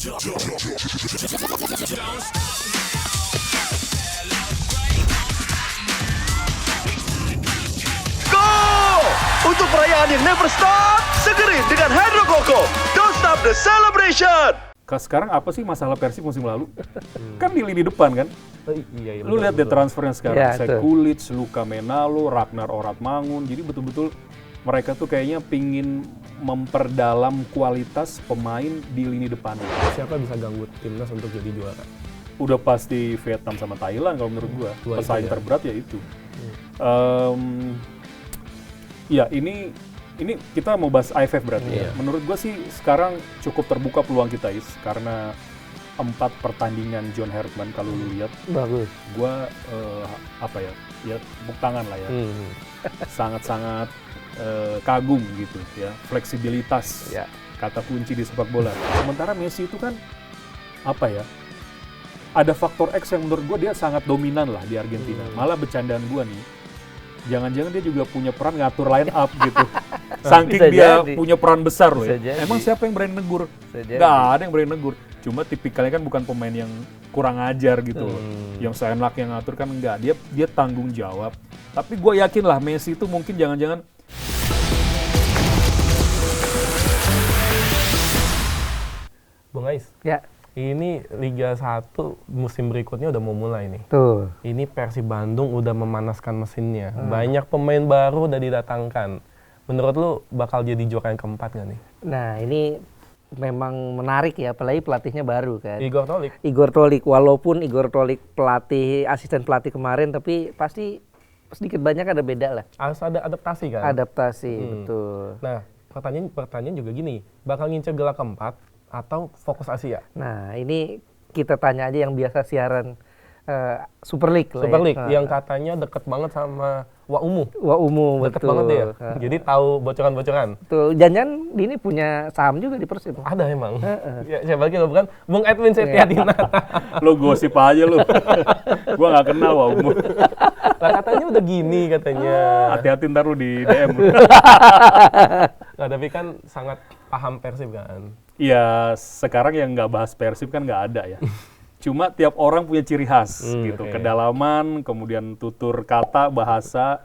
Go! Untuk perayaan yang never stop, segerin dengan Hydro Coco. Don't stop the celebration! Sekarang apa sih masalah Persib musim lalu? Kan di lini depan kan? Iya, Lu lihat deh transfernya sekarang, Ya, Sekulic, Luka Menalo, Ragnar Oratmangun. Jadi betul-betul mereka tuh kayaknya pingin memperdalam kualitas pemain di lini depan. Siapa bisa ganggu timnas untuk jadi juara? Udah pasti Vietnam sama Thailand kalau menurut gua. Dua itu Pesaing ya. terberat ya itu. Ya ini kita mau bahas AFF berarti ya. Iya. Menurut gua sih sekarang cukup terbuka peluang kita Is, karena 4 pertandingan John Herdman kalau lu lihat, Bagus. gua ya tepuk tangan lah ya. Sangat-sangat kagum gitu ya, fleksibilitas Ya. kata kunci di sepak bola. Sementara Messi itu kan ada faktor X yang menurut gue dia sangat dominan lah di Argentina. Malah bercandaan gue nih, jangan-jangan dia juga punya peran ngatur line up gitu. Saking Bisa dia jadi. punya peran besar loh ya. Bisa jadi. Emang siapa yang berani negur? Bisa jadi. Nggak ada yang berani negur. Cuma tipikalnya kan bukan pemain yang kurang ajar gitu loh. Yang seenak yang ngatur kan enggak. Dia tanggung jawab. Tapi gue yakin lah Messi itu mungkin jangan-jangan Bung Ais, Ya, ini Liga 1 musim berikutnya udah mau mulai nih. tuh. Ini Persib Bandung udah memanaskan mesinnya. Banyak pemain baru udah didatangkan. Menurut lu bakal jadi juara yang keempat nggak nih? Nah, ini memang menarik ya, apalagi pelatihnya baru kan. Igor Tolik. Igor Tolik, walaupun Igor Tolik asisten pelatih kemarin, tapi pasti sedikit banyak ada beda lah. Harus ada adaptasi kan? Adaptasi, betul. Nah, pertanyaan juga gini, bakal ngincer gelar keempat atau fokus Asia? Nah, ini kita tanya aja yang biasa siaran Super League lah Super ya. League yang katanya deket banget sama Waumu. Wah, umum, Deket betul. banget dia. Jadi tahu bocoran-bocoran. Tuh, jangan ini punya saham juga di Persib. Ada emang. Ya, siapa lagi kalau bukan Bung Edwin Setiadinata. lo gosip aja lo. Gue nggak kenal wah umur. Lah katanya udah gini katanya. Hati-hati ntar lu di DM. Nah, tapi kan sangat paham Persib kan. Iya, sekarang yang nggak bahas Persib kan nggak ada ya. Cuma tiap orang punya ciri khas gitu, oke. kedalaman, kemudian tutur kata, bahasa,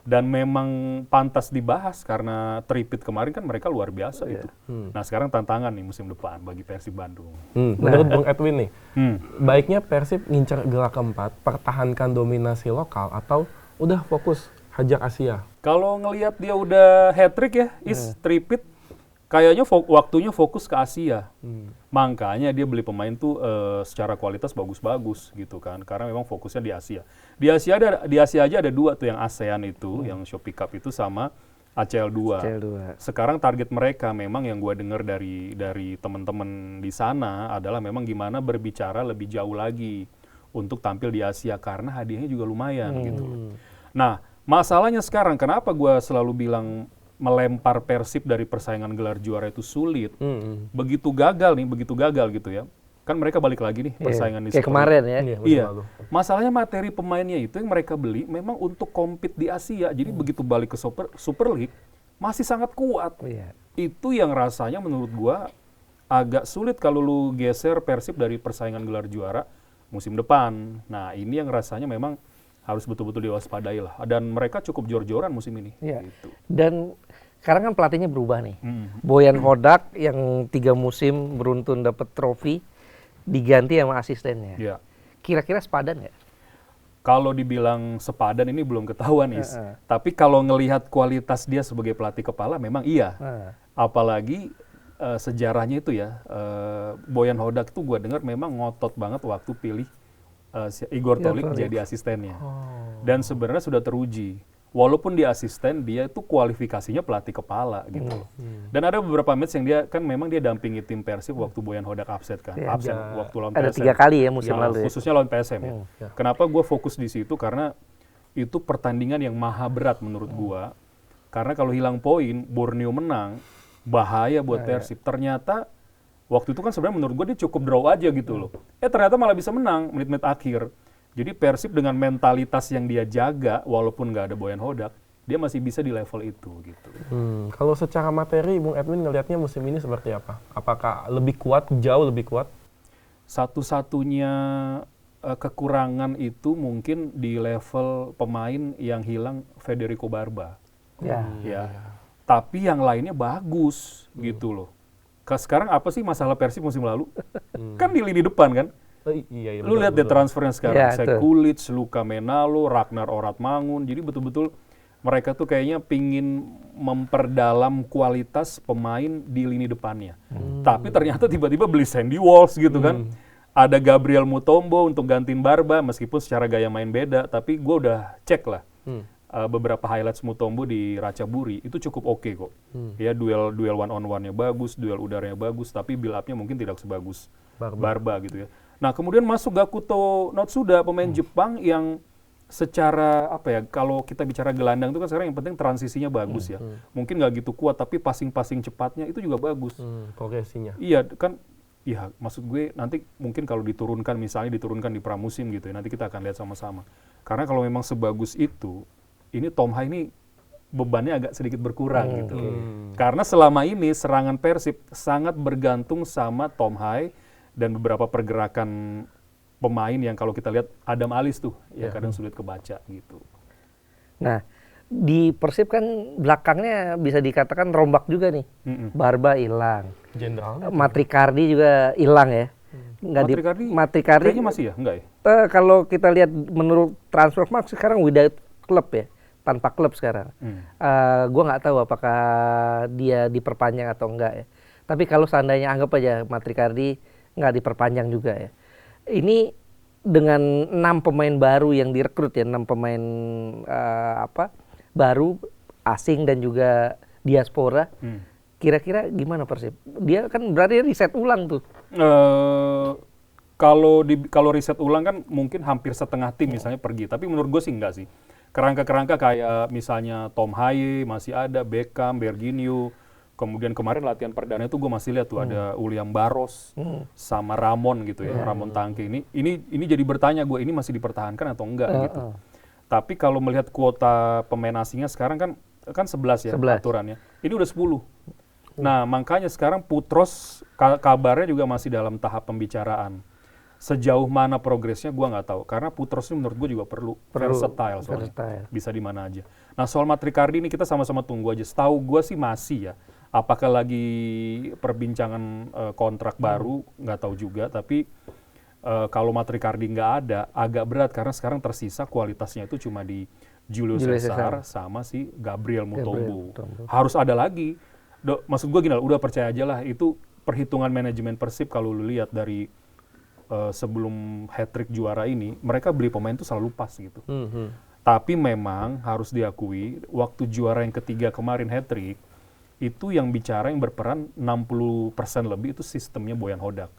dan memang pantas dibahas karena tripit kemarin kan mereka luar biasa gitu. Nah sekarang tantangan nih musim depan bagi Persib Bandung. Menurut Bung Edwin nih, Hmm. baiknya Persib ngincer gelar keempat, pertahankan dominasi lokal atau udah fokus hajar Asia? Kalau ngelihat dia udah hat-trick ya, tripit, kayaknya waktunya fokus ke Asia. Makanya dia beli pemain tuh secara kualitas bagus-bagus gitu kan. Karena memang fokusnya di Asia. Di Asia aja ada 2 tuh yang ASEAN itu, yang Shopee Cup itu sama ACL2. Sekarang target mereka memang yang gue dengar dari teman-teman di sana adalah memang gimana berbicara lebih jauh lagi untuk tampil di Asia karena hadiahnya juga lumayan gitu. Nah, masalahnya sekarang kenapa gue selalu bilang melempar Persib dari persaingan gelar juara itu sulit. Begitu gagal gitu ya. Kan mereka balik lagi nih persaingan di Kayak Super kemarin League. ya. musim Iya. lalu. Masalahnya materi pemainnya itu yang mereka beli memang untuk compete di Asia. Jadi begitu balik ke Super League masih sangat kuat. Iya. Itu yang rasanya menurut gua agak sulit kalau lu geser Persib dari persaingan gelar juara musim depan. Nah, ini yang rasanya memang harus betul-betul diwaspadai lah. Dan mereka cukup jor-joran musim ini. Iya. Gitu. Dan sekarang kan pelatihnya berubah nih. Boyan Hodak yang 3 musim beruntun dapat trofi diganti sama asistennya. Iya. Kira-kira sepadan nggak? Kalau dibilang sepadan ini belum ketahuan Is. Tapi kalau ngelihat kualitas dia sebagai pelatih kepala memang iya. Apalagi sejarahnya itu ya, Boyan Hodak tuh gue dengar memang ngotot banget waktu pilih si Igor Tolik jadi asistennya. Dan sebenarnya sudah teruji. Walaupun dia asisten, dia itu kualifikasinya pelatih kepala gitu. Dan ada beberapa match yang dia kan memang dia dampingi tim Persib waktu Boyan Hodak absen kan. Absen waktu lawan Ada PSM. 3 kali ya musim lalu ya. Khususnya lawan PSM ya. Kenapa gue fokus di situ? Karena itu pertandingan yang maha berat menurut gue. Karena kalau hilang poin, Borneo menang, bahaya buat Persib. Ternyata waktu itu kan sebenarnya menurut gue dia cukup draw aja gitu loh. Ternyata malah bisa menang menit-menit akhir. Jadi Persib dengan mentalitas yang dia jaga, walaupun nggak ada Boyan Hodak, dia masih bisa di level itu gitu. Kalau secara materi, Bung Edwin ngelihatnya musim ini seperti apa? Apakah lebih kuat, jauh lebih kuat? Satu-satunya kekurangan itu mungkin di level pemain yang hilang Federico Barba. Ya. Ya. Tapi yang lainnya bagus gitu loh. Sekarang apa sih masalah Persib musim lalu? Kan di lini depan kan? Iya, Lu lihat deh transfernya sekarang, Ya, Sekulic, Luka Menalo, Ragnar Oratmangun. Jadi betul-betul mereka tuh kayaknya pingin memperdalam kualitas pemain di lini depannya. Tapi ternyata tiba-tiba beli Sandy Walsh gitu kan. Ada Gabriel Mutombo untuk gantiin Barba, meskipun secara gaya main beda. Tapi gue udah cek lah beberapa highlights Mutombo di Ratchaburi, itu cukup oke kok. Ya duel one on one-nya bagus, duel udaranya bagus, tapi build up-nya mungkin tidak sebagus Barba gitu ya. Nah kemudian masuk Gakuto Notsuda, pemain Jepang yang secara apa ya, kalau kita bicara gelandang itu kan sekarang yang penting transisinya bagus ya. Mungkin nggak gitu kuat, tapi passing-passing cepatnya itu juga bagus. Progresinya. Iya kan, ya maksud gue nanti mungkin kalau diturunkan, misalnya diturunkan di pramusim gitu ya, nanti kita akan lihat sama-sama. Karena kalau memang sebagus itu, ini Tom Hai ini bebannya agak sedikit berkurang gitu. Karena selama ini serangan Persib sangat bergantung sama Tom Hai dan beberapa pergerakan pemain yang kalau kita lihat Adam Alis tuh ya kadang sulit kebaca gitu. Nah, di Persib kan belakangnya bisa dikatakan rombak juga nih. Barba hilang. Jenderal. Matrikardi juga hilang ya. Matrikardi kayaknya masih ya? Enggak ya? Kalau kita lihat menurut Transfermarkt sekarang without klub ya, tanpa klub sekarang. Gua nggak tahu apakah dia diperpanjang atau enggak ya. Tapi kalau seandainya anggap aja Matrikardi nggak diperpanjang juga ya. Ini dengan 6 pemain baru yang direkrut ya, 6 pemain baru asing dan juga diaspora. Kira-kira gimana Persib? Dia kan berarti riset ulang tuh. Kalau riset ulang kan mungkin hampir setengah tim misalnya pergi, tapi menurut gue sih enggak sih. Kerangka-kerangka kayak misalnya Tom Haye masih ada, Beckham, Berginio, kemudian kemarin latihan perdana itu gue masih lihat tuh ada William Barros sama Ramon gitu ya, Ramon Tangke. Ini jadi bertanya gue, ini masih dipertahankan atau enggak gitu. Tapi kalau melihat kuota pemain asingnya sekarang kan 11 ya 11. aturannya. Ini udah 10. Nah, makanya sekarang Putros kabarnya juga masih dalam tahap pembicaraan. Sejauh mana progresnya gue nggak tahu. Karena Putros ini menurut gue juga perlu versatile soalnya. Bisa di mana aja. Nah, soal Matrikardi ini kita sama-sama tunggu aja. Setahu gue sih masih ya. Apakah lagi perbincangan kontrak baru, nggak tahu juga. Tapi kalau Matrikardi nggak ada, agak berat. Karena sekarang tersisa kualitasnya itu cuma di Julio Cesar sama si Gabriel Mutombo. Harus ada lagi. Maksud gue gini, udah percaya aja lah, itu perhitungan manajemen Persib kalau lu lihat dari sebelum hat-trick juara ini, mereka beli pemain itu selalu pas gitu. Tapi memang harus diakui, waktu juara yang ketiga kemarin hat-trick, itu yang bicara, yang berperan 60% lebih itu sistemnya Boyan Hodak,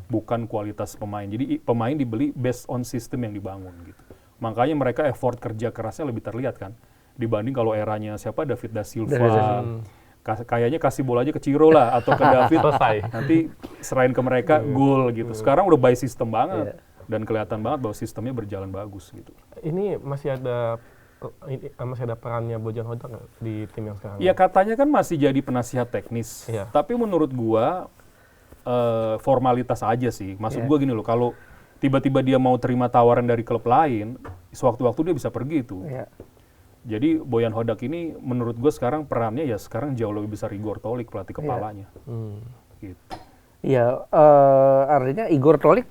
bukan kualitas pemain. Jadi pemain dibeli based on sistem yang dibangun gitu. Makanya mereka effort kerja kerasnya lebih terlihat kan, dibanding kalau eranya siapa, David da Silva. Kayaknya kasih bola aja ke Ciro lah atau ke David, nanti serain ke mereka gol gitu. Sekarang udah by system banget dan kelihatan banget bahwa sistemnya berjalan bagus gitu. Ini masih ada perannya Bojan Hodak nggak di tim yang sekarang? Iya, katanya kan masih jadi penasihat teknis. Tapi menurut gua formalitas aja sih. Maksud gua gini loh, kalau tiba-tiba dia mau terima tawaran dari klub lain, sewaktu-waktu dia bisa pergi tuh. Jadi Boyan Hodak ini menurut gue sekarang perannya ya sekarang jauh lebih besar Igor Tolik, pelatih kepalanya. Gitu. Iya, artinya Igor Tolik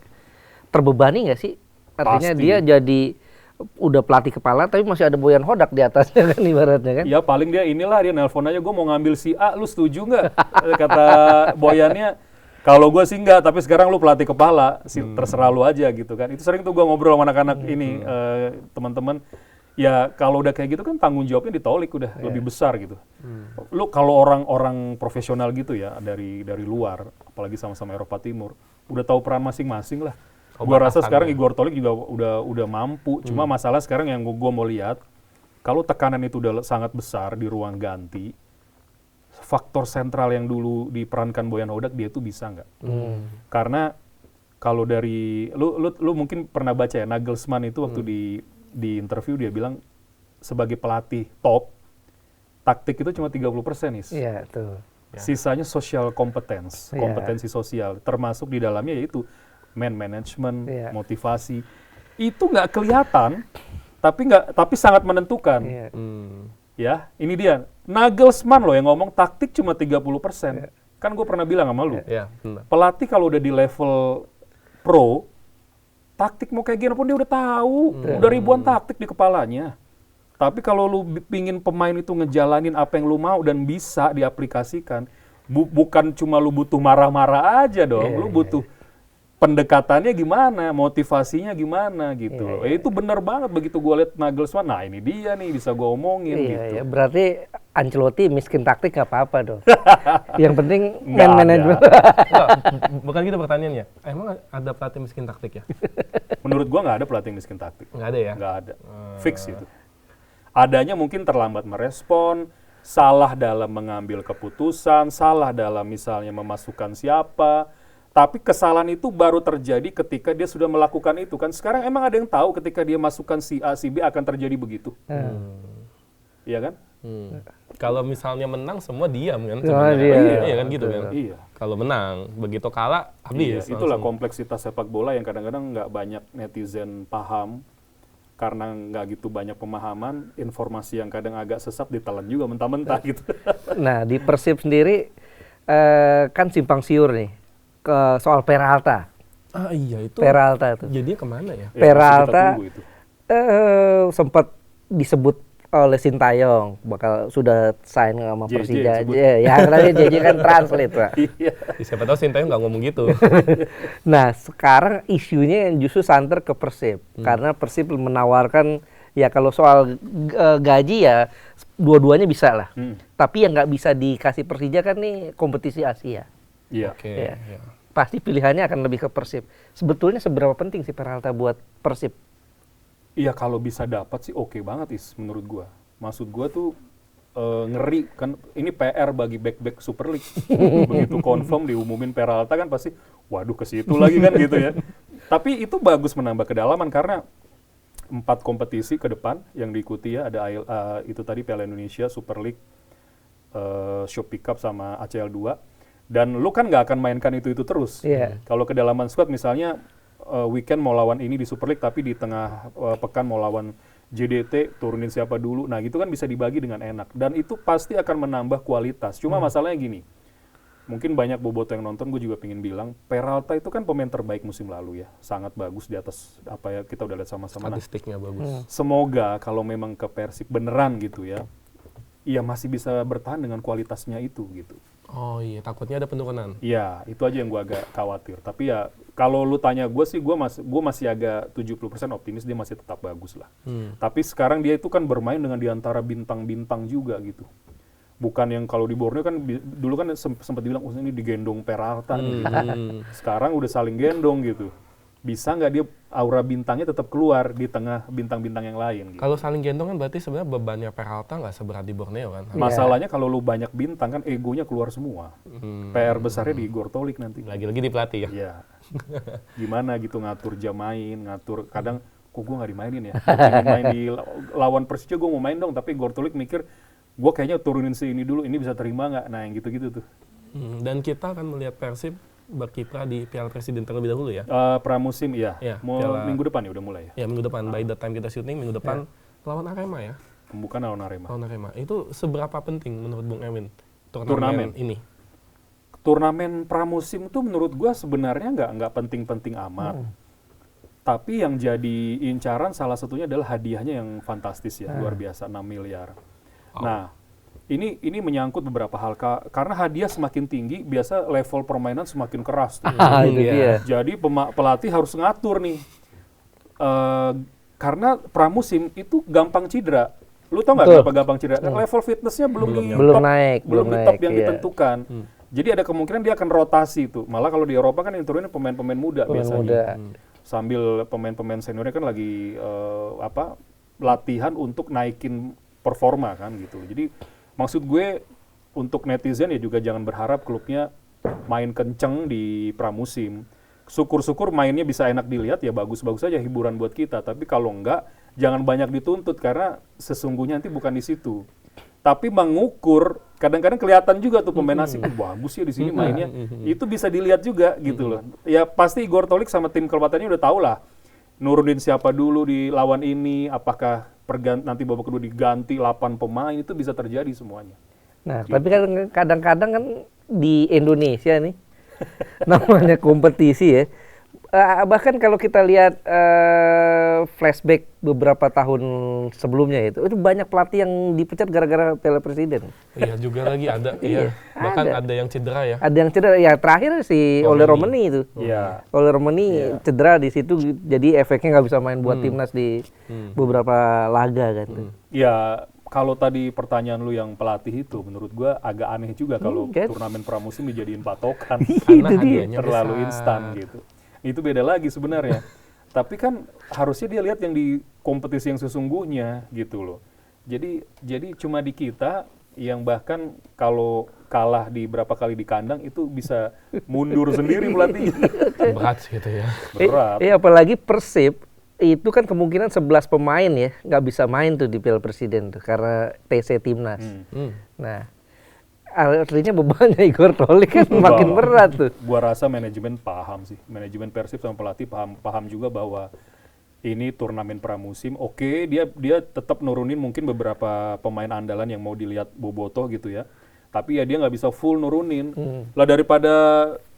terbebani nggak sih? Artinya Pasti. dia jadi udah pelatih kepala tapi masih ada Boyan Hodak di atasnya kan ibaratnya kan? Ya paling dia nelpon aja, gue mau ngambil si A, lu setuju nggak? Kata Boyannya, kalau gue sih nggak, tapi sekarang lu pelatih kepala, terserah lu aja gitu kan. Itu sering tuh gue ngobrol sama anak-anak ini, teman-teman. Ya kalau udah kayak gitu kan tanggung jawabnya ditolik udah lebih besar gitu. Lu kalau orang-orang profesional gitu ya dari luar, apalagi sama-sama Eropa Timur, udah tahu peran masing-masing lah. Gua rasa sekarang Igor Tolik juga udah mampu. Cuma masalah sekarang yang gua mau lihat, kalau tekanan itu udah sangat besar di ruang ganti, faktor sentral yang dulu diperankan Boyan Hodak dia tuh bisa nggak? Karena kalau dari lu mungkin pernah baca ya, Nagelsmann itu waktu di interview dia bilang sebagai pelatih top taktik itu cuma 30% Is. Iya, tuh. Sisanya social competence, Iya. kompetensi sosial, termasuk di dalamnya yaitu man management, Iya. motivasi. Itu nggak kelihatan, tapi sangat menentukan. Iya. Ya, ini dia. Nagelsmann loh yang ngomong taktik cuma 30%. Kan gue pernah bilang sama lu, Iya, benar. pelatih kalau udah di level pro, taktik mau kayak gimana pun dia udah tahu. Udah ribuan taktik di kepalanya. Tapi kalau lu pingin pemain itu ngejalanin apa yang lu mau dan bisa diaplikasikan, bukan cuma lu butuh marah-marah aja dong, lu butuh pendekatannya gimana, motivasinya gimana gitu loh. Itu bener banget begitu gue liat Nagelsmann, nah ini dia nih bisa gue omongin Iya, gitu. iya. Berarti Ancelotti miskin taktik nggak apa-apa dong. Yang penting Nggak man ada. management. Enggak, bukan gitu pertanyaannya. Emang ada pelatih miskin taktik ya? Menurut gue nggak ada pelatih miskin taktik. Nggak ada ya? Nggak ada. Fix itu. Adanya mungkin terlambat merespon, salah dalam mengambil keputusan, salah dalam misalnya memasukkan siapa. Tapi kesalahan itu baru terjadi ketika dia sudah melakukan itu kan. Sekarang emang ada yang tahu ketika dia masukkan si A, si B akan terjadi begitu. Iya kan? Kalau misalnya menang semua diam kan? Semua sebenarnya. diam. Iya kan gitu kan? Iya. Kalau menang, begitu kalah Iya, habis. itulah langsung. kompleksitas sepak bola yang kadang-kadang nggak banyak netizen paham. Karena nggak gitu banyak pemahaman, informasi yang kadang agak sesat ditelan juga mentah-mentah gitu. Nah, di Persib sendiri kan simpang siur nih ke soal Peralta. Ah iya itu. Peralta itu. Jadinya kemana ya? Ya, masih Peralta kita tunggu itu. sempat disebut oleh Sintayong bakal sudah sign sama JJ Persija. disebut. Ya, katanya JJ kan translate, Pak. Iya. Siapa tahu Sintayong nggak ngomong gitu. Nah, sekarang isunya yang justru santer ke Persib. Karena Persib menawarkan, ya kalau soal gaji ya dua-duanya bisa lah. Tapi yang nggak bisa dikasih Persija kan nih kompetisi Asia. Iya. Oke. Iya. Ya. Pasti pilihannya akan lebih ke Persib. Sebetulnya seberapa penting sih Peralta buat Persib? Iya, kalau bisa dapat sih oke banget Is menurut gua. Maksud gua tuh ngeri kan ini PR bagi back-back Super League. Begitu confirm diumumin Peralta kan pasti waduh ke situ lagi kan gitu ya. Tapi itu bagus menambah kedalaman karena 4 kompetisi ke depan yang diikuti ya ada itu tadi Piala Indonesia, Super League, Shopee Cup sama ACL 2. Dan lu kan nggak akan mainkan itu terus. Iya. Kalau kedalaman squad misalnya weekend mau lawan ini di Super League tapi di tengah pekan mau lawan JDT turunin siapa dulu. Nah, gitu kan bisa dibagi dengan enak dan itu pasti akan menambah kualitas. Cuma masalahnya gini. Mungkin banyak boboto yang nonton, gue juga pengen bilang Peralta itu kan pemain terbaik musim lalu ya. Sangat bagus di atas apa ya kita udah lihat sama-sama. Nah, Statistiknya bagus. semoga kalau memang ke Persib beneran gitu ya. Iya masih bisa bertahan dengan kualitasnya itu gitu. Oh iya, takutnya ada penurunan. Iya, itu aja yang gue agak khawatir. Tapi ya kalau lu tanya gue sih, gue masih agak 70% optimis dia masih tetap bagus lah. Tapi sekarang dia itu kan bermain dengan diantara bintang-bintang juga gitu. Bukan yang kalau di Borneo kan dulu kan sempat dibilang oh ini digendong Peralta nih, gitu. Sekarang udah saling gendong gitu. Bisa nggak dia aura bintangnya tetap keluar di tengah bintang-bintang yang lain gitu. Kalau saling gendong kan berarti sebenarnya bebannya Peralta nggak seberat di Borneo kan? Masalahnya kalau lu banyak bintang kan egonya keluar semua. PR besarnya di Igor Tolik nanti. Lagi-lagi di pelatih ya? Iya. Gimana gitu ngatur jam main, ngatur kadang kok gue nggak dimainin ya. Gua pengen main di lawan Persija gue mau main dong, tapi Igor Tolik mikir gue kayaknya turunin si ini dulu, ini bisa terima nggak? Nah yang gitu-gitu tuh. Dan kita akan melihat Persib berkiprah di Piala Presiden terlebih dahulu ya? Pramusim iya. Iya, Mau Piala- minggu depan ya udah mulai ya. Ya minggu depan, by the time kita syuting minggu depan lawan Arema ya? Pembukaan lawan Arema. Lawan Arema. Itu seberapa penting menurut Bung Ewin Turnamen. ini? Turnamen pramusim tuh menurut gua sebenarnya nggak penting-penting amat. Tapi yang jadi incaran salah satunya adalah hadiahnya yang fantastis ya, luar biasa 6 miliar. Nah, ini menyangkut beberapa hal karena hadiah semakin tinggi, biasa level permainan semakin keras tuh. Itu dia. Jadi pelatih harus ngatur nih. Karena pramusim itu gampang cedera. Lu tau nggak Betul. kenapa gampang cedera? Kan level fitnessnya belum di Belum top, naik, belum belum di top naik, yang iya. ditentukan. Jadi ada kemungkinan dia akan rotasi tuh. Malah kalau di Eropa kan yang turunin pemain-pemain muda Pemain biasanya. muda. Sambil pemain-pemain seniornya kan lagi latihan untuk naikin performa kan gitu. Jadi maksud gue untuk netizen ya juga jangan berharap klubnya main kenceng di pramusim. Syukur-syukur mainnya bisa enak dilihat ya bagus-bagus aja hiburan buat kita. Tapi kalau enggak jangan banyak dituntut karena sesungguhnya nanti bukan di situ. tapi mengukur kadang-kadang kelihatan juga tuh pemain asing bagus ya di sini mainnya. Itu bisa dilihat juga gitu loh. Ya pasti Igor Tolik sama tim kelepatannya udah tahu lah nurunin siapa dulu di lawan ini, apakah nanti babak kedua diganti 8 pemain, itu bisa terjadi semuanya. Nah, tapi kan kadang-kadang kan di Indonesia nih namanya kompetisi ya. Bahkan kalau kita lihat flashback beberapa tahun sebelumnya itu banyak pelatih yang dipecat gara-gara Piala Presiden. Iya juga lagi ada, Iya, bahkan ada yang cedera ya. Ada yang cedera. Ya terakhir si Ole Romeni itu. Iya. Ole Romeni cedera di situ, jadi efeknya nggak bisa main buat timnas di beberapa laga kan. Ya kalau tadi pertanyaan lu yang pelatih itu, menurut gua agak aneh juga kalau kan? turnamen pramusim dijadiin patokan. Karena Itu dia. hadiahnya Terlalu besar. instan gitu. Itu beda lagi sebenarnya. Tapi kan harusnya dia lihat yang di kompetisi yang sesungguhnya gitu loh. Jadi cuma di kita yang bahkan kalau kalah di berapa kali di kandang itu bisa mundur sendiri pelatihnya. Berat sih itu ya. Berat. Apalagi Persib itu kan kemungkinan 11 pemain ya nggak bisa main tuh di Piala Presiden tuh karena TC Timnas. Nah, artinya bebannya Igor Tolik kan makin berat tuh. Gua rasa manajemen paham sih. Manajemen Persib sama pelatih paham juga bahwa ini turnamen pramusim. Oke, dia tetap nurunin mungkin beberapa pemain andalan yang mau dilihat bobotoh gitu ya. Tapi ya dia nggak bisa full nurunin. Lah daripada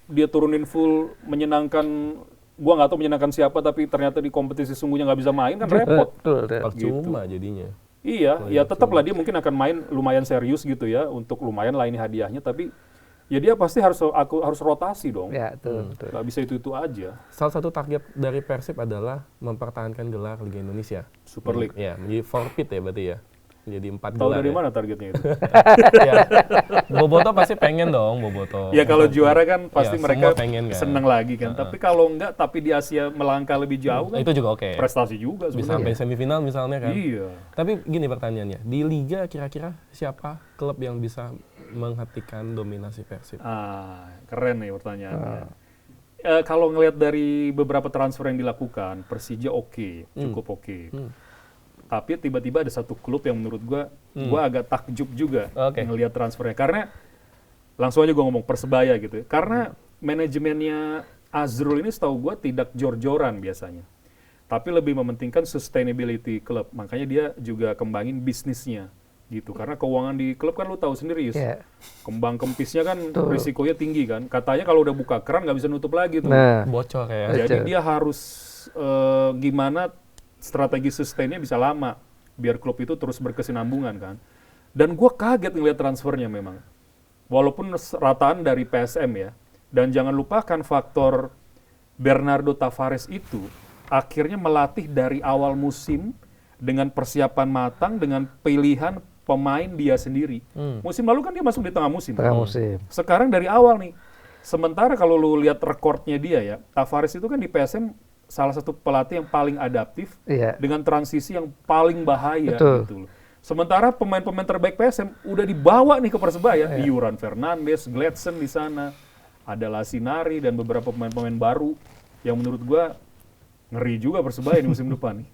dia turunin full menyenangkan, gua nggak tahu menyenangkan siapa, tapi ternyata di kompetisi sungguhnya nggak bisa main kan repot. Betul. Percuma jadinya. Iya, ya tetaplah dia mungkin akan main lumayan serius gitu ya, untuk lumayan lah ini hadiahnya, tapi ya dia pasti harus rotasi dong. Ya, betul. Nggak bisa itu aja. Salah satu target dari Persib adalah mempertahankan gelar Liga Indonesia. Super League. Ya, menjadi forfeit ya berarti ya. Jadi 4 Tahu gelar. dari ya. mana targetnya itu? Ya. Boboto pasti pengen dong, Boboto. Ya kalau juara kan pasti Ya, mereka semua pengen kan. seneng lagi kan. Tapi kalau enggak, tapi di Asia melangkah lebih jauh kan Itu juga oke. prestasi juga Bisa sampai sebenarnya. semifinal misalnya kan. Iya. Tapi gini pertanyaannya, di Liga kira-kira siapa klub yang bisa menghentikan dominasi Persib? Keren nih pertanyaannya. Kalau ngelihat dari beberapa transfer yang dilakukan, Persija cukup oke. Tapi tiba-tiba ada satu klub yang menurut gua agak takjub juga Oke. ngelihat transfernya. Karena langsung aja gua ngomong Persebaya gitu ya. Karena manajemennya Azrul ini setahu gua tidak jor-joran biasanya. Tapi lebih mementingkan sustainability klub. Makanya dia juga kembangin bisnisnya gitu. Karena keuangan di klub kan lu tahu sendiri, Yus. Iya. Kembang kempisnya kan risikonya tinggi kan. Katanya kalau udah buka keran nggak bisa nutup lagi tuh. Nah, Bocor ya. Jadi dia harus gimana strategi sustainnya bisa lama biar klub itu terus berkesinambungan kan. Dan gue kaget ngeliat transfernya memang. Walaupun rataan dari PSM ya. Dan jangan lupakan faktor Bernardo Tavares itu akhirnya melatih dari awal musim dengan persiapan matang dengan pilihan pemain dia sendiri. Musim lalu kan dia masuk di tengah musim. tengah musim. Sekarang dari awal nih. Sementara kalau lu lihat rekornya dia ya, Tavares itu kan di PSM salah satu pelatih yang paling adaptif Iya. dengan transisi yang paling bahaya Betul. gitu loh. Sementara pemain-pemain terbaik PSM udah dibawa nih ke Persebaya, Yuran Fernandes, Gladson di sana, ada Lasinari dan beberapa pemain-pemain baru yang menurut gua ngeri juga Persebaya di musim depan nih.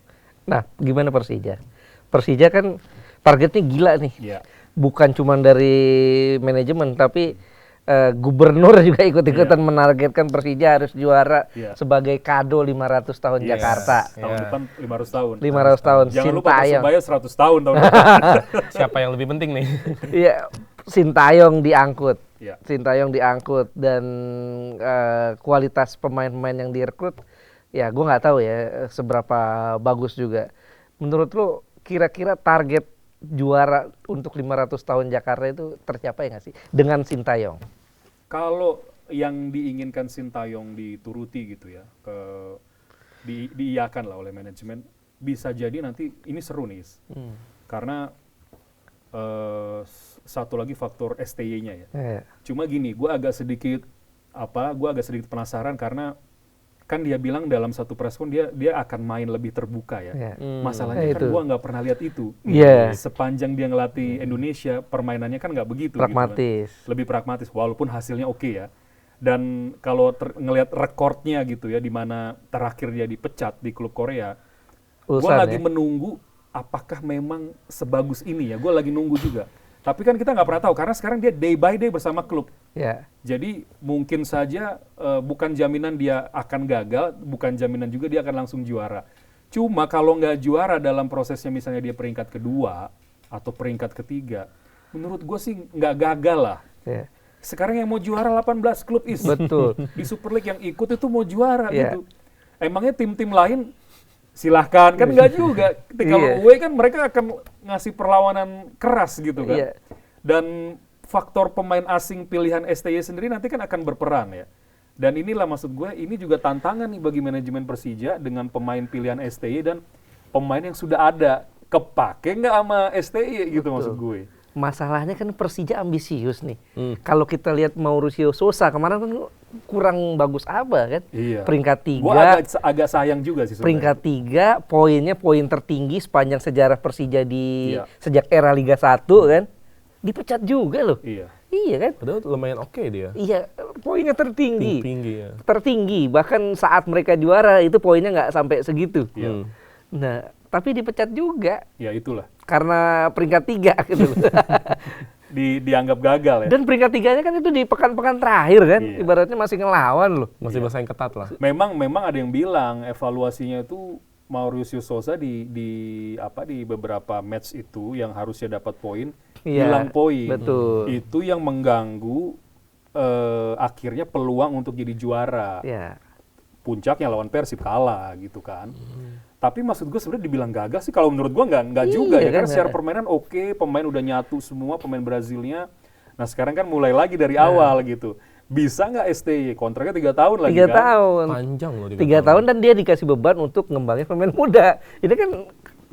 Nah, gimana Persija? Persija kan targetnya gila nih. Iya. Bukan cuma dari manajemen, tapi gubernur juga ikut-ikutan menargetkan Persija harus juara Iya. sebagai kado 500 tahun Yes. Jakarta. Tahun depan 500 tahun. 500 tahun. Jangan lupa Sintayong. Persebaya 100 tahun tahun depan. Siapa yang lebih penting nih? Iya, Sintayong diangkut. Iya. Sintayong diangkut dan kualitas pemain-pemain yang direkrut, ya gue nggak tahu ya seberapa bagus juga. Menurut lo kira-kira target juara untuk 500 tahun Jakarta itu tercapai nggak sih dengan Sintayong? Kalau yang diinginkan Sintayong dituruti gitu ya, diiyakan lah oleh manajemen, bisa jadi nanti ini seru nih, karena satu lagi faktor STY-nya ya. Cuma gini, gue agak sedikit penasaran karena kan dia bilang dalam satu preskon dia akan main lebih terbuka ya. Masalahnya kan gue nggak pernah lihat itu. Iya. Sepanjang dia ngelatih Indonesia, permainannya kan nggak begitu. Pragmatis. Gitu kan. Lebih pragmatis, walaupun hasilnya oke ya. Dan kalau ngelihat rekornya gitu ya, di mana terakhir dia dipecat di klub Korea, gue lagi menunggu apakah memang sebagus ini ya. Gue lagi nunggu juga. Tapi kan kita nggak pernah tahu karena sekarang dia day by day bersama klub. Ya. Jadi mungkin saja bukan jaminan dia akan gagal, bukan jaminan juga dia akan langsung juara. Cuma kalau nggak juara dalam prosesnya misalnya dia peringkat kedua atau peringkat ketiga, menurut gue sih nggak gagal lah. Ya. Sekarang yang mau juara 18 klub is. Betul. Di Super League yang ikut itu mau juara Iya. gitu. Emangnya tim-tim lain silahkan kan nggak juga. Kalau Iya. away kan mereka akan ngasih perlawanan keras gitu kan. Iya. Dan faktor pemain asing pilihan STY sendiri nanti kan akan berperan ya. Dan inilah maksud gue, ini juga tantangan nih bagi manajemen Persija dengan pemain pilihan STY dan pemain yang sudah ada. Kepake nggak sama STY gitu maksud gue. Masalahnya kan Persija ambisius nih. Kalau kita lihat Mauricio Sousa kemarin kan kurang bagus apa kan? Iya. Peringkat Gue 3. agak sayang juga sih sebenarnya. Peringkat 3, poinnya poin tertinggi sepanjang sejarah Persija di Iya. sejak era Liga 1 kan. Dipecat juga loh. Iya. Iya kan? Padahal lumayan oke dia. Iya, poinnya tertinggi. Tinggi ya. Tertinggi, bahkan saat mereka juara itu poinnya nggak sampai segitu. Iya. Nah, tapi dipecat juga Ya itulah. karena peringkat 3 gitu loh. Dianggap gagal ya. Dan peringkat 3-nya kan itu di pekan-pekan terakhir kan, Iya. ibaratnya masih ngelawan loh. Masih bersaing ketat lah. Memang ada yang bilang evaluasinya itu Mauricio Sousa di beberapa match itu yang harusnya dapat poin Iya, hilang poin. betul. Itu yang mengganggu akhirnya peluang untuk jadi juara. Ya. Puncaknya lawan Persib kalah gitu kan. Tapi maksud gue sebenarnya dibilang gagal sih kalau menurut gue nggak juga Iya ya, karena kan, secara ya. permainan oke, pemain udah nyatu semua pemain Brazilnya. Nah sekarang kan mulai lagi dari awal gitu. Bisa nggak STY kontraknya 3 tahun lagi 3 kan? tahun. Panjang loh. 3 tahun dan dia dikasih beban untuk ngembangin pemain muda. Ini kan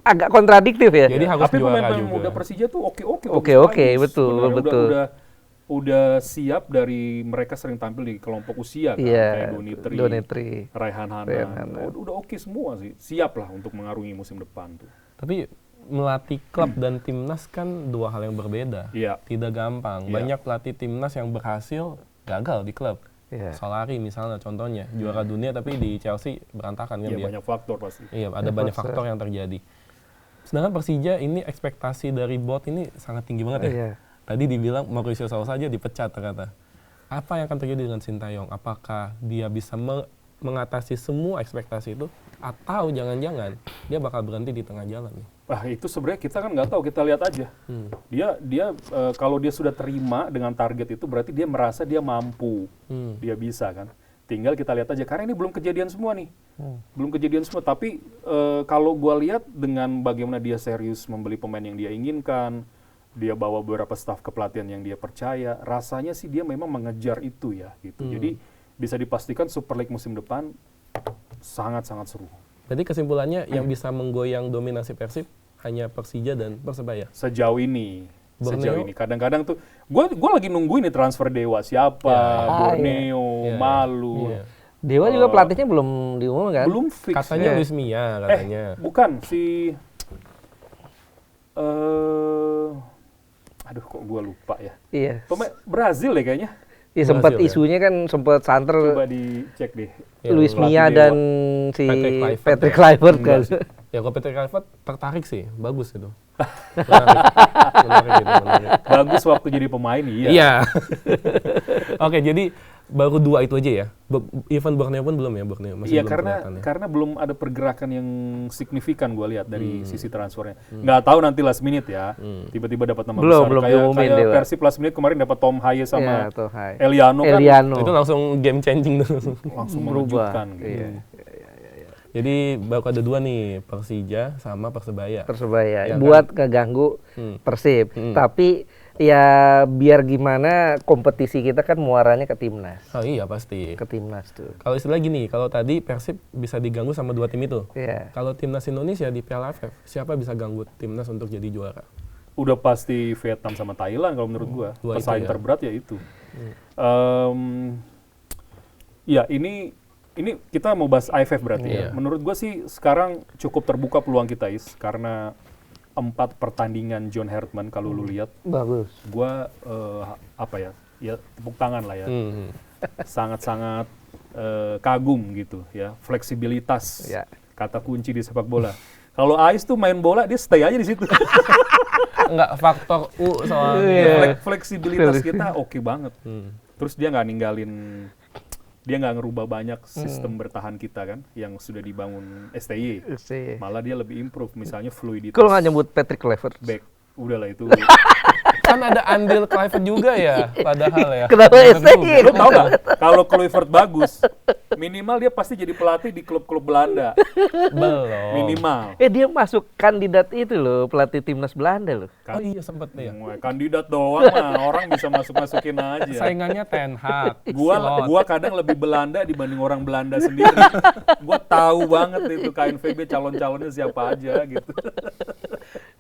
agak kontradiktif ya. Jadi harus Tapi juara pemain-pemain juga. muda Persija tuh oke-oke. Oke, bagus. betul, Sebenarnya betul. Udah siap dari mereka sering tampil di kelompok usia kan, Iya, kayak Donitri, Donitri. Raihan Hanan. Udah oke semua sih. Siap lah untuk mengarungi musim depan tuh. Tapi melatih klub dan timnas kan dua hal yang berbeda. Iya. Tidak gampang. Iya. Banyak pelatih timnas yang berhasil gagal di klub. Iya. Solari misalnya contohnya, juara dunia tapi di Chelsea berantakan kan Iya dia. banyak faktor pasti. Iya, ada banyak faktor yang terjadi. Sedangkan Persija ini ekspektasi dari bot ini sangat tinggi banget ya. Iya. Tadi dibilang Mauricio Sousa saja dipecat ternyata. Apa yang akan terjadi dengan Sintayong? Apakah dia bisa mengatasi semua ekspektasi itu? Atau jangan-jangan dia bakal berhenti di tengah jalan nih? Itu sebenarnya kita kan nggak tahu, kita lihat aja. Dia kalau dia sudah terima dengan target itu berarti dia merasa dia mampu, dia bisa kan. Tinggal kita lihat aja karena ini belum kejadian semua nih, belum kejadian semua. Tapi kalau gua lihat dengan bagaimana dia serius membeli pemain yang dia inginkan, dia bawa beberapa staf kepelatihan yang dia percaya, rasanya sih dia memang mengejar itu ya gitu. Jadi bisa dipastikan Super League musim depan sangat-sangat seru. Jadi kesimpulannya yang bisa menggoyang dominasi Persib hanya Persija dan Persebaya. Sejauh ini. Borneo? Kadang-kadang tuh gue lagi nungguin nih transfer Dewa siapa, Borneo, Iya. Malu. Iya. Dewa juga pelatihnya belum diumumkan. Belum fix. Katanya ya. Luis Mia katanya. Bukan si aduh kok gue lupa ya. Iya. Pemain Brazil deh kayaknya. Ya sempat Brazil, ya? isunya kan sempat santer Coba dicek deh. Ya, Luis pelatih Mia Dewa. dan si Patrick Kluivert kan. Ya kalau Patrick Kluivert tertarik sih, bagus itu. Menarik. Bagus waktu jadi pemain iya. Iya. Oke, jadi baru 2 itu aja ya. Even Borneo pun belum ya, Borneo masih Iya belum kelihatan ya. karena belum ada pergerakan yang signifikan gue lihat dari sisi transfernya. Nggak tahu nanti last minute ya. Tiba-tiba dapat nama Belum besar. diumumin Kayak Dewa. Persib last minute kemarin dapat Tom Haye Iya, sama tuh, hai. Eliano kan Eliano. Itu langsung game changing dulu. langsung berubah. mengejutkan gitu. Iya. Jadi baru ada 2 nih, Persija sama Persebaya. Persebaya Ya, buat ngeganggu Persib. Tapi ya biar gimana kompetisi kita kan muaranya ke timnas. Oh iya pasti. Ke timnas tuh. Kalau istilah gini, kalau tadi Persib bisa diganggu sama 2 tim itu. Iya. Kalau timnas Indonesia di Piala AFF, siapa bisa ganggu timnas untuk jadi juara? Udah pasti Vietnam sama Thailand kalau menurut gua. Dua itu Pesaing ya. terberat ya itu. Ya ini kita mau bahas AFF berarti ya. Iya. Menurut gua sih sekarang cukup terbuka peluang kita Is karena 4 pertandingan John Hertman kalau lu lihat, Bagus. gua ya tepuk tangan lah ya. Sangat-sangat kagum gitu ya, fleksibilitas Ya. kata kunci di sepak bola. Kalau Ais tuh main bola dia stay aja di situ. Enggak, faktor U soalnya. Iya. Fleksibilitas kita oke banget. Terus dia nggak ngerubah banyak sistem bertahan kita kan yang sudah dibangun STY. Malah dia lebih improve, misalnya fluiditas. Kalau nggak nyebut Patrick Kluivert. Back, udahlah itu. Kan ada andil Kluivert juga ya, padahal ya. Kenapa STY? Lu tau nggak? Kalau Kluivert bagus, minimal dia pasti jadi pelatih di klub-klub Belanda. Belum. Minimal. Dia masuk kandidat itu loh, pelatih timnas Belanda loh. Oh iya sempet nih ya. Kandidat doang mah, orang bisa masukin aja. Saingannya Ten Hag. Gua kadang lebih Belanda dibanding orang Belanda sendiri. Gua tahu banget itu KNVB calon-calonnya siapa aja gitu.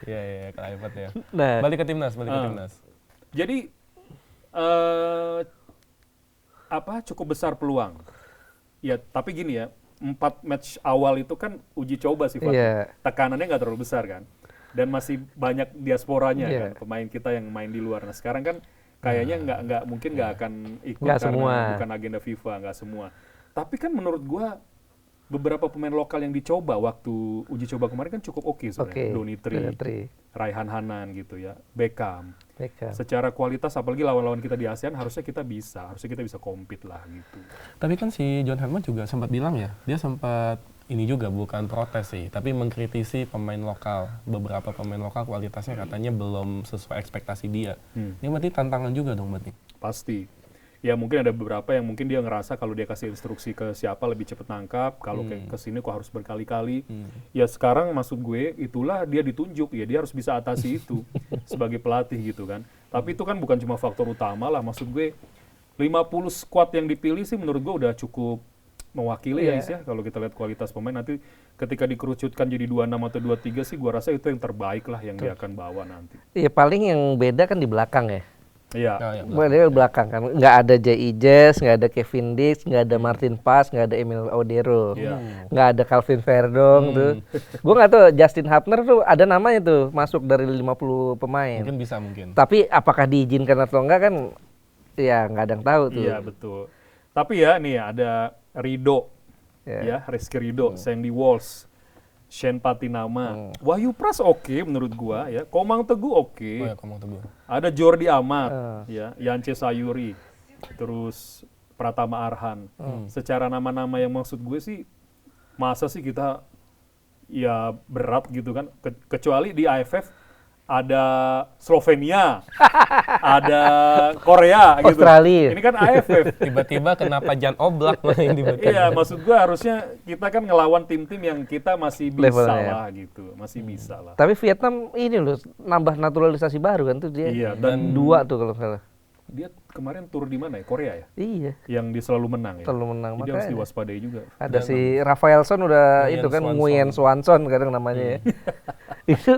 Iya, Kluivert ya. Nah. Balik ke timnas. Jadi cukup besar peluang. Ya, tapi gini ya, 4 match awal itu kan uji coba sifatnya. Iya. Tekanannya nggak terlalu besar kan. Dan masih banyak diasporanya Iya. kan, pemain kita yang main di luar. Nah, sekarang kan kayaknya mungkin nggak akan ikut Nggak karena semua. bukan agenda FIFA, nggak semua. Tapi kan menurut gua beberapa pemain lokal yang dicoba waktu uji coba kemarin kan cukup oke sebenarnya. Donitri, Raihan Hanan gitu ya, Beckham. Secara kualitas apalagi lawan-lawan kita di ASEAN harusnya kita bisa compete lah gitu. Tapi kan si John Herdman juga sempat bilang ya, dia sempat ini juga bukan protes sih, tapi mengkritisi pemain lokal. Beberapa pemain lokal kualitasnya katanya belum sesuai ekspektasi dia. Ini berarti tantangan juga dong berarti. Pasti. Ya mungkin ada beberapa yang mungkin dia ngerasa kalau dia kasih instruksi ke siapa lebih cepat nangkap, kalau ke sini kok harus berkali-kali. Ya sekarang maksud gue itulah dia ditunjuk, ya dia harus bisa atasi itu sebagai pelatih gitu kan. Tapi itu kan bukan cuma faktor utama lah, maksud gue 50 squad yang dipilih sih menurut gue udah cukup mewakili ya Is ya. Kalau kita lihat kualitas pemain nanti ketika dikerucutkan jadi 26 atau 23 sih gua rasa itu yang terbaik lah yang dia akan bawa nanti. Iya, paling yang beda kan di belakang ya. Iya. Dia belakang kan, nggak ada J.I. Jess, nggak ada Kevin Dix, nggak ada Martin Paes, nggak ada Emil Odero, nggak ada Calvin Verdong tuh. Gue nggak tahu Justin Hapner tuh ada namanya tuh masuk dari 50 pemain. Mungkin. Tapi apakah diizinkan atau enggak kan, ya nggak ada yang tahu tuh. Iya betul. Tapi ya nih ada Rido, ya Rizky Rido, Sandy Walsh, Shane Patinama, Wahyu Pras oke menurut gua ya, Komang Teguh oke. Oh ya, Komang Teguh. Ada Jordi Amat, ya, Yance Sayuri, terus Pratama Arhan. Secara nama-nama yang maksud gue sih, masa sih kita ya berat gitu kan, kecuali di AFF ada Slovenia, ada Korea gitu. Australia. Ini kan AFF. Tiba-tiba kenapa Jan Oblak main tiba-tiba. Iya, maksud gue harusnya kita kan ngelawan tim-tim yang kita masih bisa Levelnya. lah gitu, masih bisa lah. Tapi Vietnam ini loh nambah naturalisasi baru kan tuh dia. Iya, dan 2 tuh kalau nggak salah. dia kemarin tur di mana ya? Korea ya? Iya. Yang dia selalu menang ya? Selalu menang, Jadi harus makanya. diwaspadai juga. Ada si Rafaelson udah Nguyen itu kan Swanson. Nguyen Swanson kadang namanya ya. Itu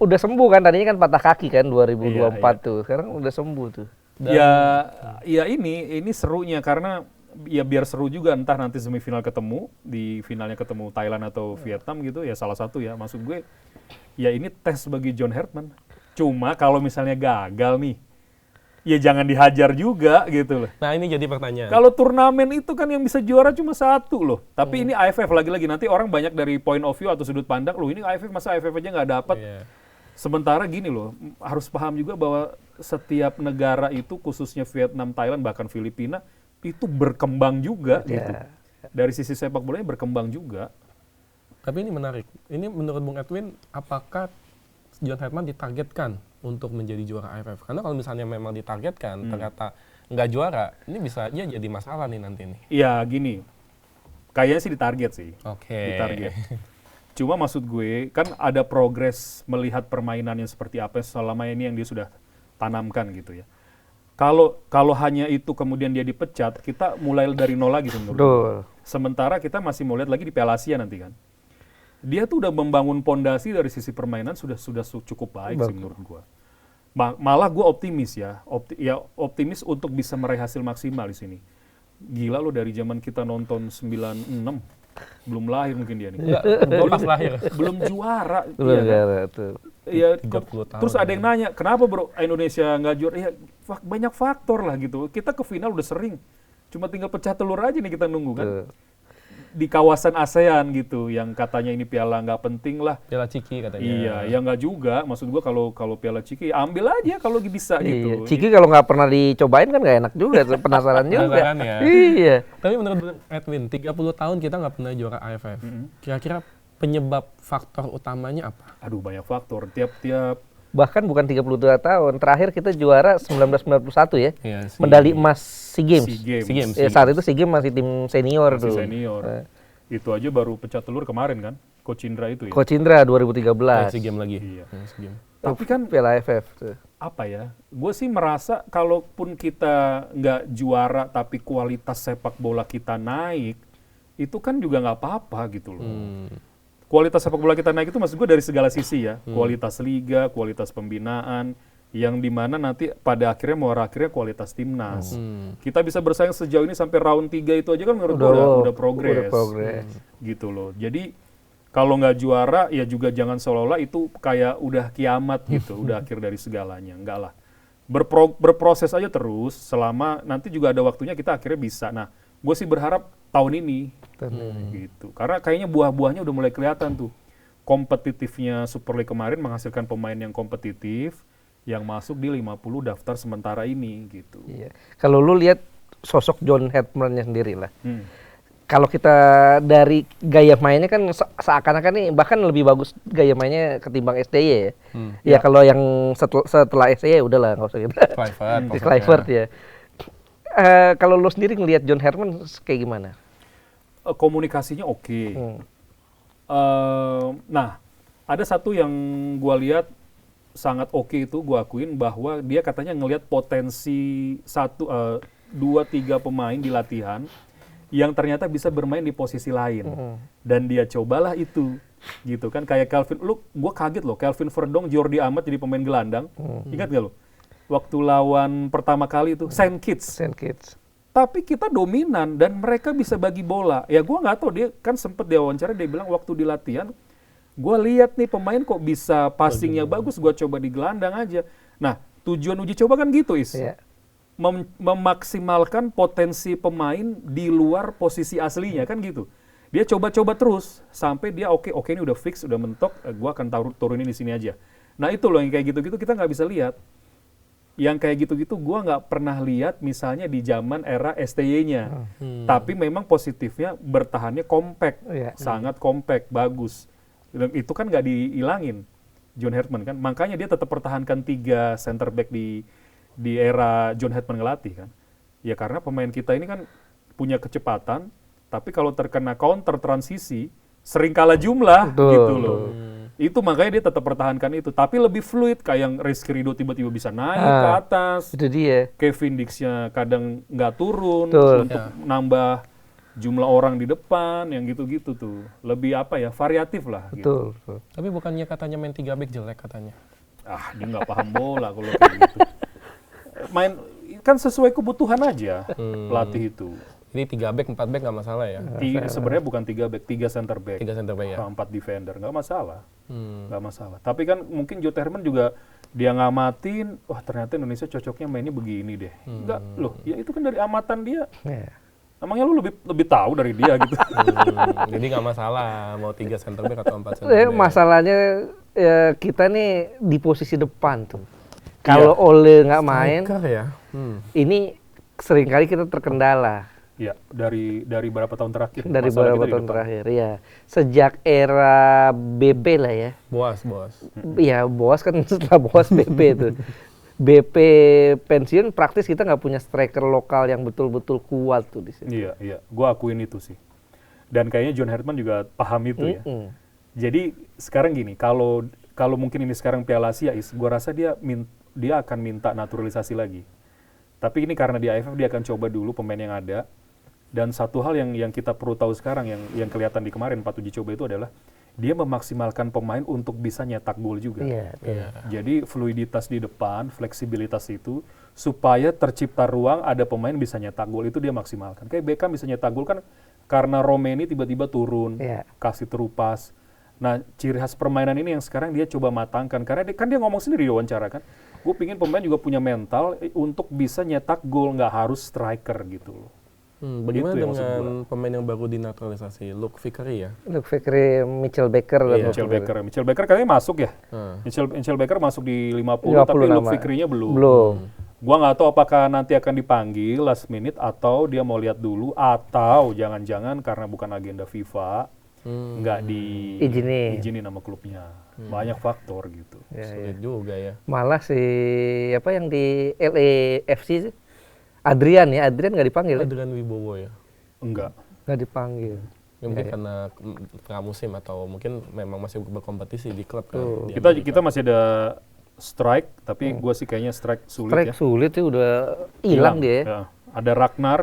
udah sembuh kan, tadinya kan patah kaki kan 2024 Iya. tuh. Sekarang udah sembuh tuh. Ya ini serunya karena ya biar seru juga entah nanti semifinal ketemu, di finalnya ketemu Thailand atau Vietnam gitu ya salah satu ya. Maksud gue ya ini tes bagi John Herdman. Cuma kalau misalnya gagal nih, ya jangan dihajar juga gitu loh. Nah ini jadi pertanyaan. Kalau turnamen itu kan yang bisa juara cuma satu loh. Tapi ini AFF lagi-lagi nanti orang banyak dari point of view atau sudut pandang loh ini AFF masa AFF aja nggak dapat. Iya. Sementara gini loh, harus paham juga bahwa setiap negara itu khususnya Vietnam, Thailand bahkan Filipina itu berkembang juga gitu. Dari sisi sepak bolanya berkembang juga. Tapi ini menarik. Ini menurut Bung Edwin, apakah John Herdman ditargetkan untuk menjadi juara AFF? Karena kalau misalnya memang ditargetkan, ternyata nggak juara, ini bisa aja jadi masalah nih nanti nih. Iya gini, kayaknya sih ditarget sih. Oke. Ditarget. Cuma maksud gue, kan ada progres melihat permainannya seperti apa selama ini yang dia sudah tanamkan gitu ya. Kalau hanya itu kemudian dia dipecat, kita mulai dari nol lagi menurut gue. Sementara kita masih mau lihat lagi di Piala Asia nanti kan. Dia tuh udah membangun pondasi dari sisi permainan sudah cukup baik sih menurut gue. Malah gue optimis ya, optimis untuk bisa meraih hasil maksimal di sini. Gila lo dari zaman kita nonton 96, belum lahir mungkin dia nih. Gue pas lahir. Belum juara. Iya, 30 tahun. Terus ada yang nanya, kenapa bro Indonesia nggak juara? Ya banyak faktor lah gitu. Kita ke final udah sering. Cuma tinggal pecah telur aja nih kita nunggu kan. di kawasan ASEAN gitu, yang katanya ini piala nggak penting lah. Piala Ciki katanya. Iya, ya nggak juga. Maksud gua kalau piala Ciki ambil aja kalau bisa Iya. gitu. Ciki kalau nggak pernah dicobain kan nggak enak juga, penasaran juga. Penasaran ya. Iya. Tapi menurut Edwin, 30 tahun kita nggak pernah juara AFF. Kira-kira penyebab faktor utamanya apa? Aduh, banyak faktor. Tiap-tiap Bahkan bukan 32 tahun. Terakhir kita juara 1991 ya. Iya, Medali emas SEA Games. SEA Games. SEA Games. Ya, saat itu SEA Games masih tim senior masih tuh. senior. Itu aja baru pecah telur kemarin kan, Coach Indra itu ya. Coach Indra 2013. SEA Games lagi. Iya. SEA Games. Tapi kan Piala AFF tuh. apa ya? Gue sih merasa kalaupun kita nggak juara tapi kualitas sepak bola kita naik, itu kan juga nggak apa-apa gitu loh. Kualitas sepak bola kita naik itu maksud gue dari segala sisi ya. Kualitas liga, kualitas pembinaan, yang dimana nanti pada akhirnya muara akhirnya kualitas timnas. Kita bisa bersaing sejauh ini sampai round 3 itu aja kan menurut gue udah progres. Udah progres. Gitu loh. Jadi kalau nggak juara ya juga jangan seolah-olah itu kayak udah kiamat gitu, udah akhir dari segalanya. Enggak lah. Berproses aja terus selama nanti juga ada waktunya kita akhirnya bisa. Nah, gue sih berharap tahun ini gitu. Karena kayaknya buah-buahnya udah mulai kelihatan tuh. Kompetitifnya Super League kemarin menghasilkan pemain yang kompetitif yang masuk di 50 daftar sementara ini gitu. Iya. Kalau lu lihat sosok John Hetman-nya sendiri lah. Kalau kita dari gaya mainnya kan seakan-akan nih bahkan lebih bagus gaya mainnya ketimbang STY ya. Ya kalau yang setelah STY udahlah nggak usah gitu. Kluivert ya. Kalau lu sendiri ngelihat John Herman kayak gimana? Komunikasinya oke. Nah, ada satu yang gua lihat sangat oke itu gua akuin bahwa dia katanya ngelihat potensi 2-3 pemain di latihan yang ternyata bisa bermain di posisi lain. Dan dia cobalah itu. Gitu kan kayak gua kaget loh, Calvin Verdong, Jordi Amat jadi pemain gelandang. Ingat gak lo? Waktu lawan pertama kali itu Saint Kitts. Tapi kita dominan dan mereka bisa bagi bola. Ya gua nggak tahu, dia kan sempet diwawancara dia bilang waktu di latihan gua lihat nih pemain kok bisa passingnya bagus, gua coba di gelandang aja. Nah, tujuan uji coba kan gitu, Is. Iya. Memaksimalkan potensi pemain di luar posisi aslinya kan gitu. Dia coba-coba terus sampai dia oke ini udah fix, udah mentok, gua akan turunin di sini aja. Nah, itu loh yang kayak gitu-gitu kita nggak bisa lihat. Yang kayak gitu-gitu gue nggak pernah lihat misalnya di zaman era STY-nya. Tapi memang positifnya bertahannya compact, sangat compact, bagus. Dan itu kan nggak dihilangin John Hetman kan. Makanya dia tetap pertahankan 3 center back di era John Hetman ngelatih kan. Ya karena pemain kita ini kan punya kecepatan, tapi kalau terkena counter transisi sering kalah jumlah gitu loh. Itu makanya dia tetap pertahankan itu, tapi lebih fluid kayak yang Rizky Ridho tiba-tiba bisa naik ke atas. Itu dia. Kevin Dix-nya kadang nggak turun untuk nambah jumlah orang di depan yang gitu-gitu tuh. Lebih apa ya, variatif lah. Betul. Gitu. Tapi bukannya katanya main 3 back jelek katanya? Ah, dia nggak paham bola kalau kayak gitu. Main kan sesuai kebutuhan aja pelatih itu. Ini 3 back, 4 back nggak masalah ya? Sebenarnya bukan 3 back, 3 center back. 3 center back ya? 4 defender, nggak masalah. Nggak masalah. Tapi kan mungkin John Herman juga dia ngamatin, wah ternyata Indonesia cocoknya mainnya begini deh. Enggak, loh, ya itu kan dari amatan dia. Emangnya lu lebih tahu dari dia gitu. Jadi nggak masalah mau 3 center back atau 4 center back. Masalahnya ya, kita nih di posisi depan tuh. Kalau Ole nggak main, ya? ini seringkali kita terkendala. Ya, dari berapa tahun terakhir? Dari Masalah beberapa kita di tahun depan. terakhir, ya. Sejak era BP lah ya. Boas. Iya, Boas kan setelah Boas BP itu. BP pensiun praktis kita nggak punya striker lokal yang betul-betul kuat tuh di sini. Iya. Gua akuin itu sih. Dan kayaknya John Herman juga paham itu ya. Jadi sekarang gini, kalau mungkin ini sekarang Piala Asia, gua rasa dia akan minta naturalisasi lagi. Tapi ini karena di AFF dia akan coba dulu pemain yang ada. Dan satu hal yang kita perlu tahu sekarang yang kelihatan di kemarin 4 uji coba itu adalah dia memaksimalkan pemain untuk bisa nyetak gol juga. Jadi fluiditas di depan, fleksibilitas itu supaya tercipta ruang ada pemain bisa nyetak gol itu dia maksimalkan. Kayak Beckham bisa nyetak gol kan karena Romeni tiba-tiba turun, kasih terupas. Nah, ciri khas permainan ini yang sekarang dia coba matangkan karena dia ngomong sendiri di wawancara kan. Gue pingin pemain juga punya mental untuk bisa nyetak gol, nggak harus striker gitu loh. Bagaimana Itu yang maksud dengan pemain yang baru dinaturalisasi, Luke Vickery ya? Luke Vickery, Mitchell Baker dan Iya. Mitchell Baker kayaknya masuk ya. Mitchell Baker masuk di 50 tapi 50 Luke nama. Vickery-nya belum. Gua nggak tahu apakah nanti akan dipanggil last minute atau dia mau lihat dulu atau jangan-jangan karena bukan agenda FIFA nggak diizinin sama klubnya. Banyak faktor gitu. Sulit juga ya. Malah si apa yang di LAFC sih? Adrian nggak dipanggil. Adrian Wibowo ya? Enggak. Nggak dipanggil. Ya, mungkin karena pramusim atau mungkin memang masih berkompetisi di klub kan. di Kita masih ada strike, tapi gue sih kayaknya strike sulit Strike ya. sulit ya, udah hilang dia. Ya. Ada Ragnar,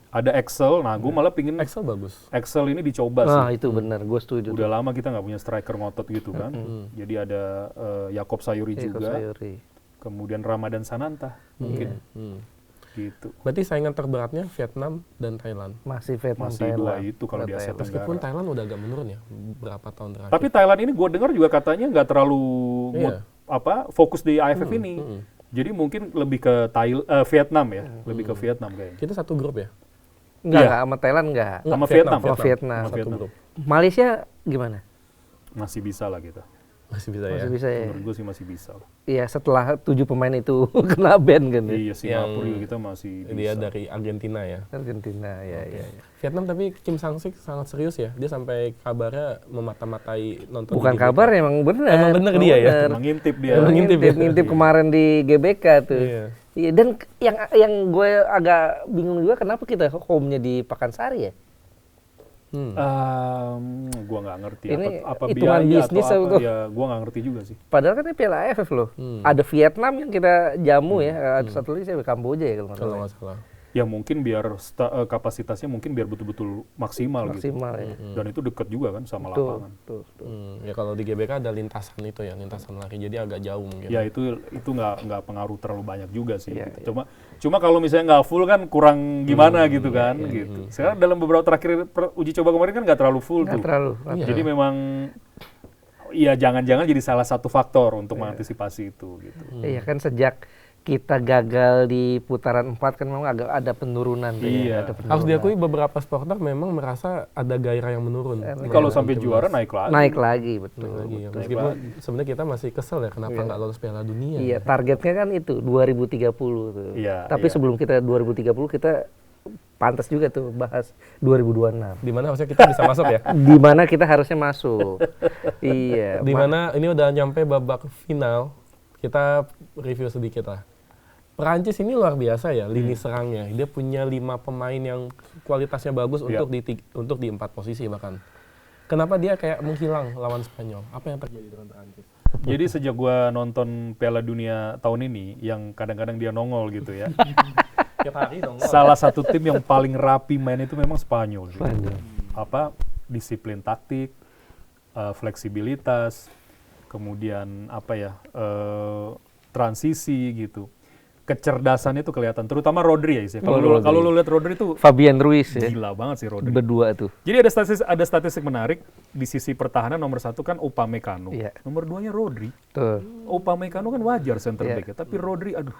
ada Excel. Nah, gue malah pingin Excel bagus. Excel ini dicoba Nah sih. itu benar, gue setuju. Udah lama kita nggak punya striker ngotot gitu kan. Jadi ada Yakob Sayuri juga. Sayuri. Kemudian Ramadan Sananta mungkin gitu. Berarti saingan terberatnya Vietnam dan Thailand. Masih Vietnam, Masih dua Thailand. itu kalau di Asia Tenggara. Meskipun Thailand udah agak menurun ya berapa tahun terakhir. Tapi Thailand ini gue dengar juga katanya nggak terlalu Iya. fokus di AFF ini. Jadi mungkin lebih ke Vietnam ya, lebih ke Vietnam kayaknya. kita satu grup ya? Enggak, Iya. sama Thailand enggak. Sama Vietnam. Vietnam. Sama Vietnam. Sama Satu Vietnam. grup. Malaysia gimana? Masih bisa lah kita. Masih bisa ya? Masih bisa ya? Menurut gue sih masih bisa. Iya, setelah 7 pemain itu kena ban kan ya? Iya, Singapura juga kita masih Dia bisa. dari Argentina ya. Argentina, ya. Vietnam tapi Kim Sang-sik sangat serius ya. Dia sampai kabarnya memata-matai nonton. Bukan di GBK. kabar, emang bener. Emang bener dia ya? Emang ngintip dia. Emang ngintip ya? Ngintip kemarin di GBK tuh. Iya. Iya, dan yang gue agak bingung juga kenapa kita home-nya di Pakansari ya? Gua nggak ngerti Ini apa hitungan biaya bisnis atau apa. atau- Ya, gua nggak ngerti juga sih. Padahal kan ini Piala AFF loh. Ada Vietnam yang kita jamu ya. Ada satu lagi saya Kamboja ya kalau nggak Kalau salah. nggak salah. Ya mungkin biar kapasitasnya mungkin biar betul-betul maksimal, Maksimal gitu. ya. Dan itu deket juga kan sama Betul, lapangan. betul, betul. Ya kalau di GBK ada lintasan itu ya, lintasan lari. Jadi agak jauh mungkin. Ya itu nggak pengaruh terlalu banyak juga sih. Iya, gitu. Cuma kalau misalnya nggak full kan kurang gimana gitu kan gitu. Sekarang dalam beberapa terakhir uji coba kemarin kan nggak terlalu full Nggak tuh. terlalu. Jadi memang ya jangan-jangan jadi salah satu faktor untuk mengantisipasi itu gitu. Iya kan sejak kita gagal di putaran 4 kan memang agak ada penurunan. tuh Iya. ya, ada penurunan. Harus diakui beberapa supporter memang merasa ada gairah yang menurun. Ini kalau sampai juara naik lagi. Naik lagi, betul. Lagi ya. Meskipun sebenarnya kita masih kesel ya kenapa nggak lolos Piala Dunia. Iya, targetnya kan itu 2030 tuh. Iya, Tapi iya. sebelum kita 2030 kita pantas juga tuh bahas 2026. Di mana harusnya kita bisa masuk ya. Di mana kita harusnya masuk. Iya. Di mana ini udah nyampe babak final, kita review sedikit lah. Perancis ini luar biasa ya lini serangnya. Dia punya 5 pemain yang kualitasnya bagus untuk di 4 posisi bahkan. Kenapa dia kayak menghilang lawan Spanyol? Apa yang terjadi dengan Perancis? Jadi sejak gua nonton Piala Dunia tahun ini yang kadang-kadang dia nongol gitu ya. Tiap hari dong. Salah satu tim yang paling rapi main itu memang Spanyol sih. Apa disiplin taktik, fleksibilitas, kemudian apa ya transisi gitu. Kecerdasan itu kelihatan, terutama Rodri ya Is, ya. Kalau lu lihat Rodri itu Fabian Ruiz ya. gila banget sih Rodri. Berdua tuh. Jadi ada statistik menarik di sisi pertahanan. Nomor 1 kan Upamecano, Iya. nomor 2-nya Rodri. Tuh. Upamecano kan wajar center Iya. back ya, tapi Rodri aduh.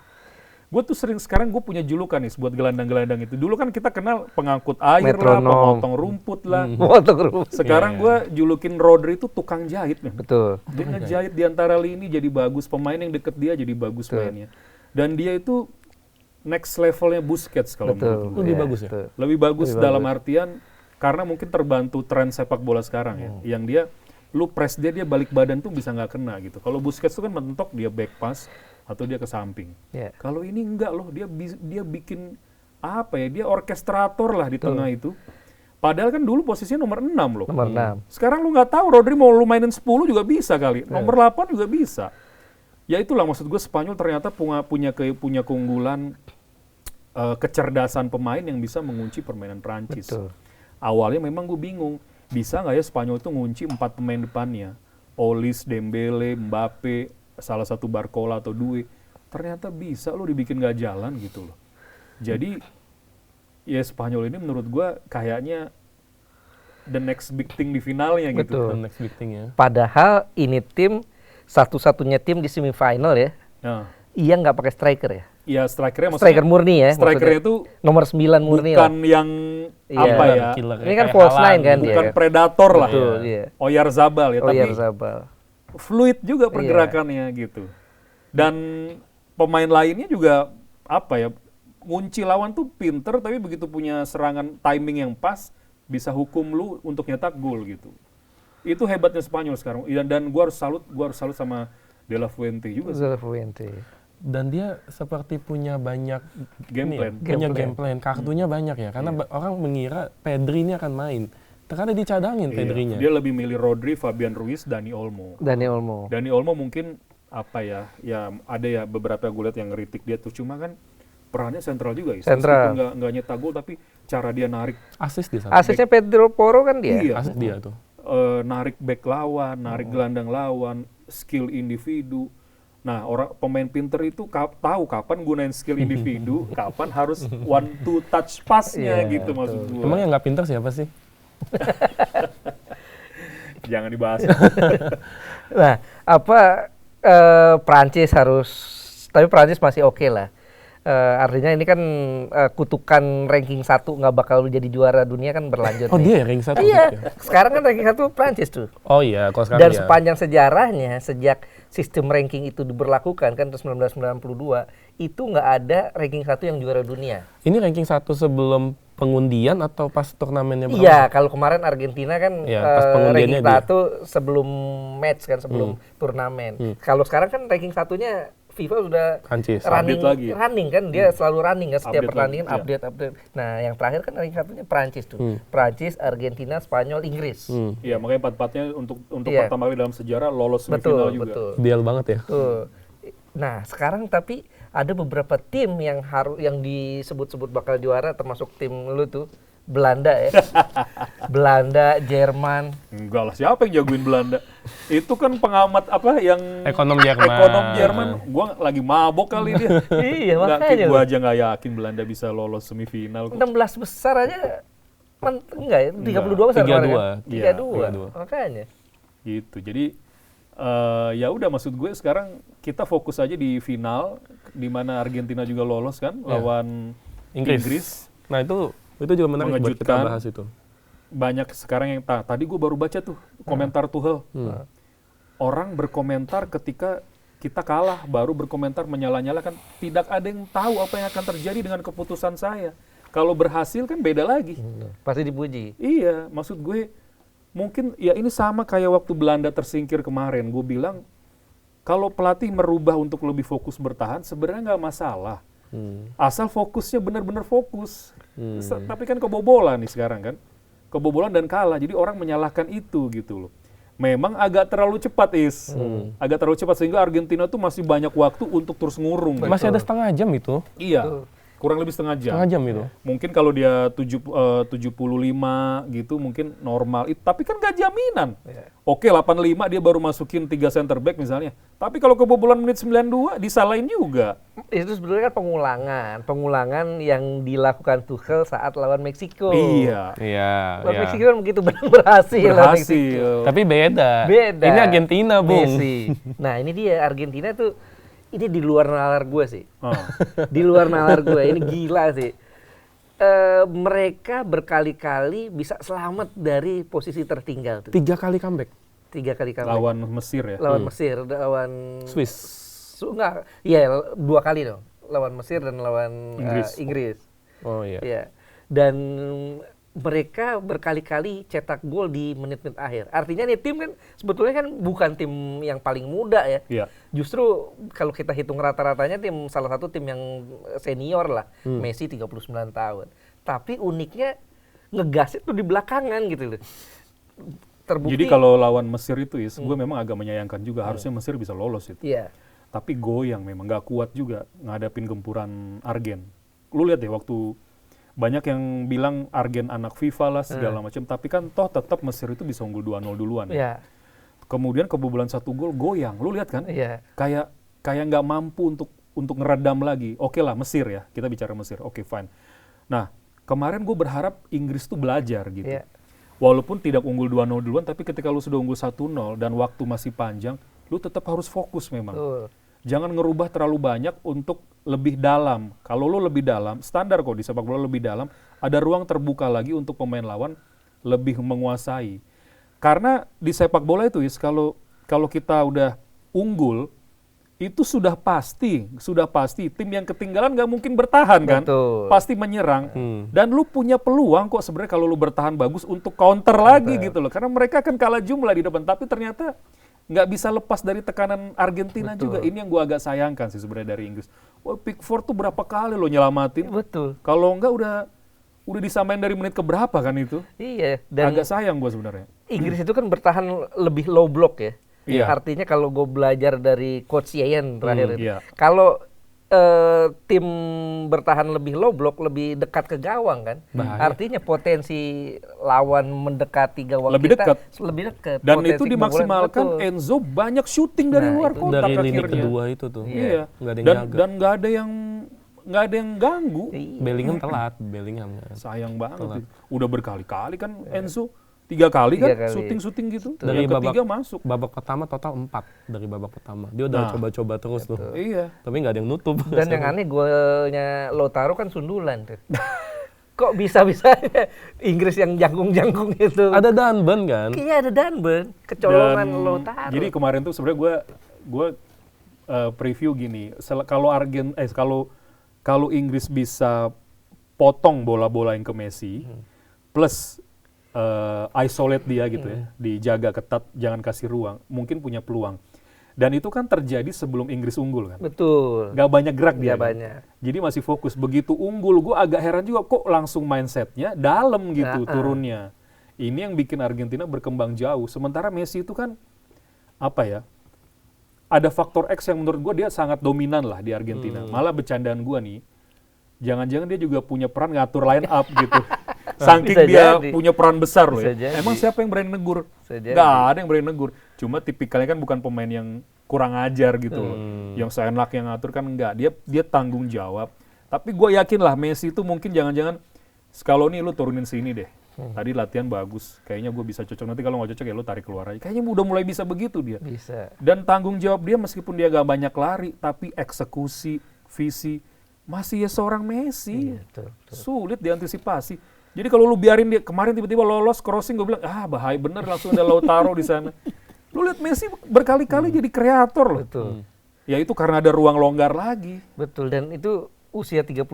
Gue tuh sekarang gue punya julukan nih buat gelandang-gelandang itu. Dulu kan kita kenal pengangkut air lah, Metronom. pemotong rumput lah. Motong rumput. Sekarang gue julukin Rodri itu tukang jahit nih. Betul. Dia ngejahit di antara lini jadi bagus, pemain yang deket dia jadi bagus mainnya. Dan dia itu next levelnya Busquets kalau menurut gue. Lebih Iya, bagus ya? betul. Lebih bagus dalam artian karena mungkin terbantu tren sepak bola sekarang ya. Yang dia lu press dia balik badan tuh bisa nggak kena gitu. Kalau Busquets tuh kan mentok dia back pass atau dia ke samping. Iya. Kalau ini enggak loh, dia bikin apa ya? Dia orkestrator lah di tengah itu. Padahal kan dulu posisinya nomor 6 loh. Nomor 6. Sekarang lu nggak tahu Rodri mau lu mainin 10 juga bisa kali. Nomor 8 juga bisa. Ya itulah maksud gue Spanyol ternyata punya keunggulan kecerdasan pemain yang bisa mengunci permainan Prancis. Betul. Awalnya memang gue bingung, bisa nggak ya Spanyol itu ngunci 4 pemain depannya. Olis, Dembele, Mbappe, salah satu Barcola atau Due. Ternyata bisa loh dibikin nggak jalan gitu loh. Jadi ya Spanyol ini menurut gue kayaknya the next big thing di finalnya gitu. Betul. The next big thing ya. Padahal ini tim satu-satunya tim di semifinal ya Nah, yang nggak pakai striker ya. ya strikernya maksudnya Striker murni ya. strikernya maksudnya. itu nomor 9 murni bukan lah. yang Iya. apa ya, Killer, Ini kan kayak false Haaland. nine kan dia. bukan predator lah, Betul, iya. Oyarzabal ya, tapi Oyarzabal. fluid juga Iya. pergerakannya gitu. Dan pemain lainnya juga apa ya, ngunci lawan tuh pinter, tapi begitu punya serangan timing yang pas bisa hukum lu untuk nyetak gol gitu. Itu hebatnya Spanyol sekarang. Dan gua harus salut sama De La Fuente juga sih. Zala Fuente. Dan dia seperti punya banyak Game ini plan. ya, punya game plan, kartunya banyak ya. Karena orang mengira Pedri ini akan main. Ternyata dicadangin Iya, Pedrinya. dia lebih milih Rodri, Fabian Ruiz, Dani Olmo. Dani Olmo. Dani Olmo mungkin apa ya ada ya beberapa gue lihat yang ngeritik dia tuh, cuma kan perannya sentral juga ya. Sentral. Meskipun nggak nyetak gol, tapi cara dia narik Asis di sana. Asisnya Pedro Porro kan dia. Iya. Asis dia tuh. Narik back lawan, narik gelandang lawan, skill individu. Nah, pemain pinter itu tahu kapan gunain skill individu, kapan harus one two touch pass-nya Iya, gitu maksud gue. Emang yang nggak pintar siapa sih? Jangan dibahas. Nah, Prancis harus, tapi Prancis masih oke lah. Artinya ini kan kutukan ranking 1 nggak bakal jadi juara dunia kan berlanjut. Oh nih. dia ya ranking 1 Iya, gitu ya? sekarang kan ranking 1 Prancis tuh. Oh iya, kalau sekarang Dan ya. sepanjang sejarahnya, sejak sistem ranking itu diberlakukan kan tahun 1992, itu nggak ada ranking 1 yang juara dunia. Ini ranking 1 sebelum pengundian atau pas turnamennya berlangsung? Iya, kalau kemarin Argentina kan Iya, pas pengundiannya ranking 1 sebelum match kan, sebelum turnamen. Kalau sekarang kan ranking 1-nya FIFA sudah Prancis. Update lagi. running kan, dia selalu running kan setiap Update pertandingan lagi, iya. update. Nah, yang terakhir kan ranking 1-nya Prancis tuh. Prancis, Argentina, Spanyol, Inggris. Iya, makanya empat-empatnya untuk Iya. pertama kali dalam sejarah lolos semifinal Betul, juga. betul. Ideal banget ya. Tuh. Nah, sekarang tapi ada beberapa tim yang yang disebut-sebut bakal juara, termasuk tim lu tuh, Belanda ya. Belanda, Jerman. Enggak lah, siapa yang jagoin Belanda? Itu kan pengamat apa yang Ekonom Jerman. Ekonom Jerman. Gua lagi mabok kali dia. Iya, Nggak, makanya gua loh. aja nggak yakin Belanda bisa lolos semifinal. 16 besar aja enggak ya? 32 besar 32. kemarin kan? Iya, 32. Makanya. Gitu. Jadi ya udah, maksud gue sekarang kita fokus aja di final di mana Argentina juga lolos kan lawan Inggris. Nah itu juga menarik buat kita Mengejutkan. bahas itu. Banyak sekarang yang tadi gue baru baca tuh komentar Tuchel. Orang berkomentar ketika kita kalah, baru berkomentar menyala-nyalakan, tidak ada yang tahu apa yang akan terjadi dengan keputusan saya. Kalau berhasil kan beda lagi. Pasti dipuji. Iya, maksud gue mungkin ya ini sama kayak waktu Belanda tersingkir kemarin. Gue bilang kalau pelatih merubah untuk lebih fokus bertahan sebenarnya nggak masalah. Asal fokusnya benar-benar fokus. Tapi kan kebobolan nih sekarang kan. Kebobolan dan kalah. Jadi orang menyalahkan itu gitu loh. Memang agak terlalu cepat agak terlalu cepat sehingga Argentina tuh masih banyak waktu untuk terus ngurung. Masih ada setengah jam itu. Iya. Kurang lebih setengah jam. Setengah jam itu. Mungkin kalau dia 75 gitu mungkin normal. Tapi kan gak jaminan. Oke, 85 dia baru masukin 3 center back misalnya. Tapi kalau kebobolan menit 92 disalahin juga. Itu sebenarnya kan pengulangan yang dilakukan Tuchel saat lawan Meksiko. Iya. Iya. Lawan iya. Meksiko kan begitu berhasil. lawan Meksiko. Berhasil. Tapi beda. Beda. Ini Argentina, Bung. Messi. Nah, ini dia Argentina tuh, ini di luar nalar gue sih. Oh. Di luar nalar gue, ini gila sih. Mereka berkali-kali bisa selamat dari posisi tertinggal tuh. 3 kali comeback. 3 kali comeback. Lawan Mesir ya. Lawan Mesir, lawan Swiss. Enggak, iya 2 kali dong. Lawan Mesir dan lawan Inggris. Oh iya. Iya. Dan mereka berkali-kali cetak gol di menit-menit akhir. Artinya nih tim kan sebetulnya kan bukan tim yang paling muda ya. Iya. Justru kalau kita hitung rata-ratanya salah satu tim yang senior lah. Messi 39 tahun. Tapi uniknya ngegas itu di belakangan gitu loh. Terbukti. Jadi kalau lawan Mesir itu gue memang agak menyayangkan juga. Harusnya Mesir bisa lolos itu. Iya. Tapi goyang memang gak kuat juga ngadapin gempuran Argen. Lu lihat deh waktu banyak yang bilang Argen anak FIFA lah segala macam, tapi kan toh tetap Mesir itu bisa unggul 2-0 duluan. Iya. Kemudian kebobolan 1 gol goyang. Lu lihat kan? Iya. Kayak nggak mampu untuk ngeredam lagi. Oke lah Mesir ya, kita bicara Mesir. Oke, fine. Nah, kemarin gue berharap Inggris tuh belajar gitu. Iya. Walaupun tidak unggul 2-0 duluan, tapi ketika lu sudah unggul 1-0 dan waktu masih panjang, lu tetap harus fokus memang. Betul. Jangan ngerubah terlalu banyak untuk lebih dalam. Kalau lo lebih dalam, standar kok di sepak bola lebih dalam, ada ruang terbuka lagi untuk pemain lawan lebih menguasai. Karena di sepak bola itu kalau kita udah unggul, itu sudah pasti tim yang ketinggalan nggak mungkin bertahan kan, Betul. pasti menyerang. Dan lu punya peluang kok sebenarnya kalau lu bertahan bagus untuk counter lagi gitu loh. Karena mereka akan kalah jumlah di depan, tapi ternyata nggak bisa lepas dari tekanan Argentina juga. Ini yang gua agak sayangkan sih sebenarnya dari Inggris. Wah, Pickford tuh berapa kali lo nyelamatin? Betul. Kalau enggak udah disamain dari menit keberapa kan itu? Iya, dan Agak sayang gua sebenarnya. Inggris itu kan bertahan lebih low block ya. Iya. Artinya kalau gue belajar dari Coach Ian terakhir itu, iya. kalau tim bertahan lebih low block, lebih dekat ke gawang kan, artinya potensi lawan mendekati gawang Lebih kita dekat. lebih dekat. Dan Potensi itu kebobolan, dimaksimalkan betul. Enzo banyak syuting dari Nah, luar itu kotak Dari lini akhirnya. kedua itu tuh. Iya. Nggak ada yang jaga. Dan nggak ada yang ganggu. Iya. Bellingham telat, Bellingham kan. Sayang banget. Udah berkali-kali kan Enzo 3 kali kan Tiga kali. syuting-syuting gitu. Dari Yang ketiga masuk. babak pertama total 4 dari babak pertama. Dia udah Nah. coba-coba terus tuh. Iya. Tapi nggak ada yang nutup. Dan yang aneh golnya Lautaro kan sundulan tuh. Kok bisa-bisa Inggris yang jangkung-jangkung itu? Ada Dunban kan? Iya ada Dunban, kecolongan Dan Lautaro. jadi kemarin tuh sebenarnya gue preview gini, kalau Inggris bisa potong bola-bola yang ke Messi, plus isolate dia gitu ya, dijaga ketat, jangan kasih ruang, mungkin punya peluang. Dan itu kan terjadi sebelum Inggris unggul kan. Betul. Gak banyak gerak dia. Nggak kan? banyak. Jadi masih fokus. Begitu unggul, gue agak heran juga kok langsung mindsetnya dalam gitu turunnya. Ini yang bikin Argentina berkembang jauh. Sementara Messi itu kan apa ya? Ada faktor X yang menurut gue dia sangat dominan lah di Argentina. Malah bercandaan gue nih, jangan-jangan dia juga punya peran ngatur line up gitu. Saking Bisa dia jadi. punya peran besar loh Bisa ya. jadi. Emang siapa yang berani negur? Bisa jadi. Nggak ada yang berani negur. Cuma tipikalnya kan bukan pemain yang kurang ajar gitu loh. Yang seenak yang ngatur kan enggak. Dia tanggung jawab. Tapi gue yakin lah Messi itu mungkin jangan-jangan Scaloni lu turunin sini deh. Tadi latihan bagus. Kayaknya gue bisa cocok. Nanti kalau nggak cocok ya lu tarik keluar aja. Kayaknya udah mulai bisa begitu dia. Bisa. Dan tanggung jawab dia meskipun dia gak banyak lari, tapi eksekusi, visi, masih ya seorang Messi. Iya, betul. Sulit diantisipasi. Jadi kalau lu biarin dia, kemarin tiba-tiba lolos crossing, gue bilang, bahaya bener langsung ada Lautaro di sana. Lu lihat Messi berkali-kali jadi kreator loh. Betul. Ya itu karena ada ruang longgar lagi. Betul, dan itu usia 39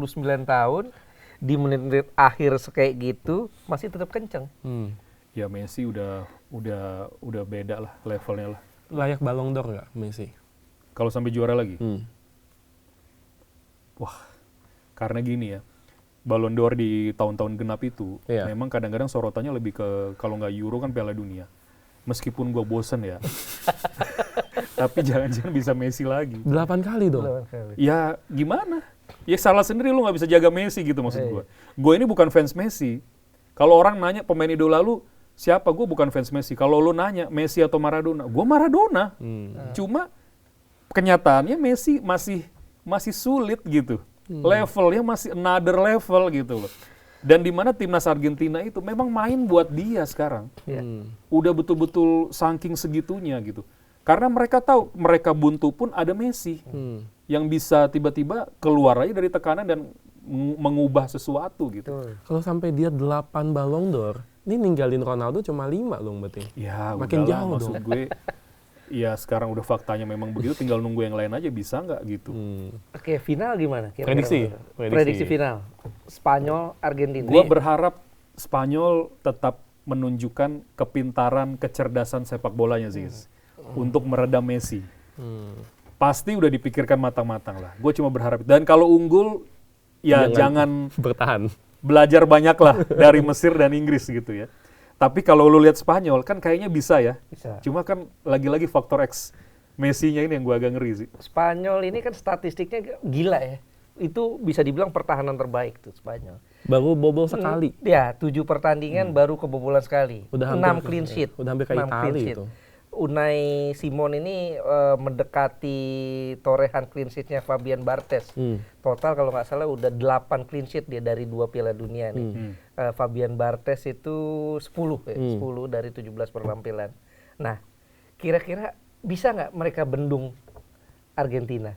tahun, di menit-menit akhir kayak gitu, masih tetap kenceng. Ya Messi udah beda lah levelnya lah. Layak Ballon d'Or nggak Messi? Kalau sampai juara lagi. Hmm. Wah, karena gini ya, Ballon d'Or di tahun-tahun genap itu, Iya. memang kadang-kadang sorotannya lebih ke, kalau nggak Euro kan Piala Dunia. Meskipun gue bosen ya, tapi jangan-jangan bisa Messi lagi. 8 kali dong. Ya gimana? Ya salah sendiri lu nggak bisa jaga Messi gitu maksud gue. Gue ini bukan fans Messi. Kalau orang nanya pemain idola lu siapa, gue bukan fans Messi. Kalau lu nanya Messi atau Maradona, gue Maradona. Cuma kenyataannya Messi masih sulit gitu. Levelnya masih another level gitu loh. Dan di mana timnas Argentina itu memang main buat dia sekarang. Udah betul-betul saking segitunya gitu. Karena mereka tahu mereka buntu pun ada Messi yang bisa tiba-tiba keluar aja dari tekanan dan mengubah sesuatu gitu. Kalau sampai dia 8 Ballon d'Or, ini ninggalin Ronaldo cuma 5 dong berarti. Ya Makin udahlah, jauh maksud dong. gue. Ya sekarang udah faktanya memang begitu, tinggal nunggu yang lain aja bisa nggak gitu. Oke, final gimana? Kira-kira? Prediksi. Prediksi final. Spanyol, Argentina. Gue berharap Spanyol tetap menunjukkan kepintaran, kecerdasan sepak bolanya sih untuk meredam Messi. Pasti udah dipikirkan matang-matang lah. Gue cuma berharap. Dan kalau unggul, ya jangan Bertahan. belajar banyak lah dari Mesir dan Inggris gitu ya. Tapi kalau lu lihat Spanyol kan kayaknya bisa ya. Bisa. Cuma kan lagi-lagi faktor X Messi-nya ini yang gue agak ngeri sih. Spanyol ini kan statistiknya gila ya. Itu bisa dibilang pertahanan terbaik tuh Spanyol. Baru bobol sekali. Ya, 7 pertandingan baru kebobolan sekali. Udah 6 hampir- clean sheet. udah hampir kayak 6 clean Itali sheet. itu. Unai Simon ini mendekati torehan clean sheet-nya Fabian Barthez. Total kalau nggak salah udah 8 clean sheet dia dari 2 Piala Dunia nih. Fabian Barthez itu 10 ya, 10 dari 17 penampilan. Nah, kira-kira bisa nggak mereka bendung Argentina?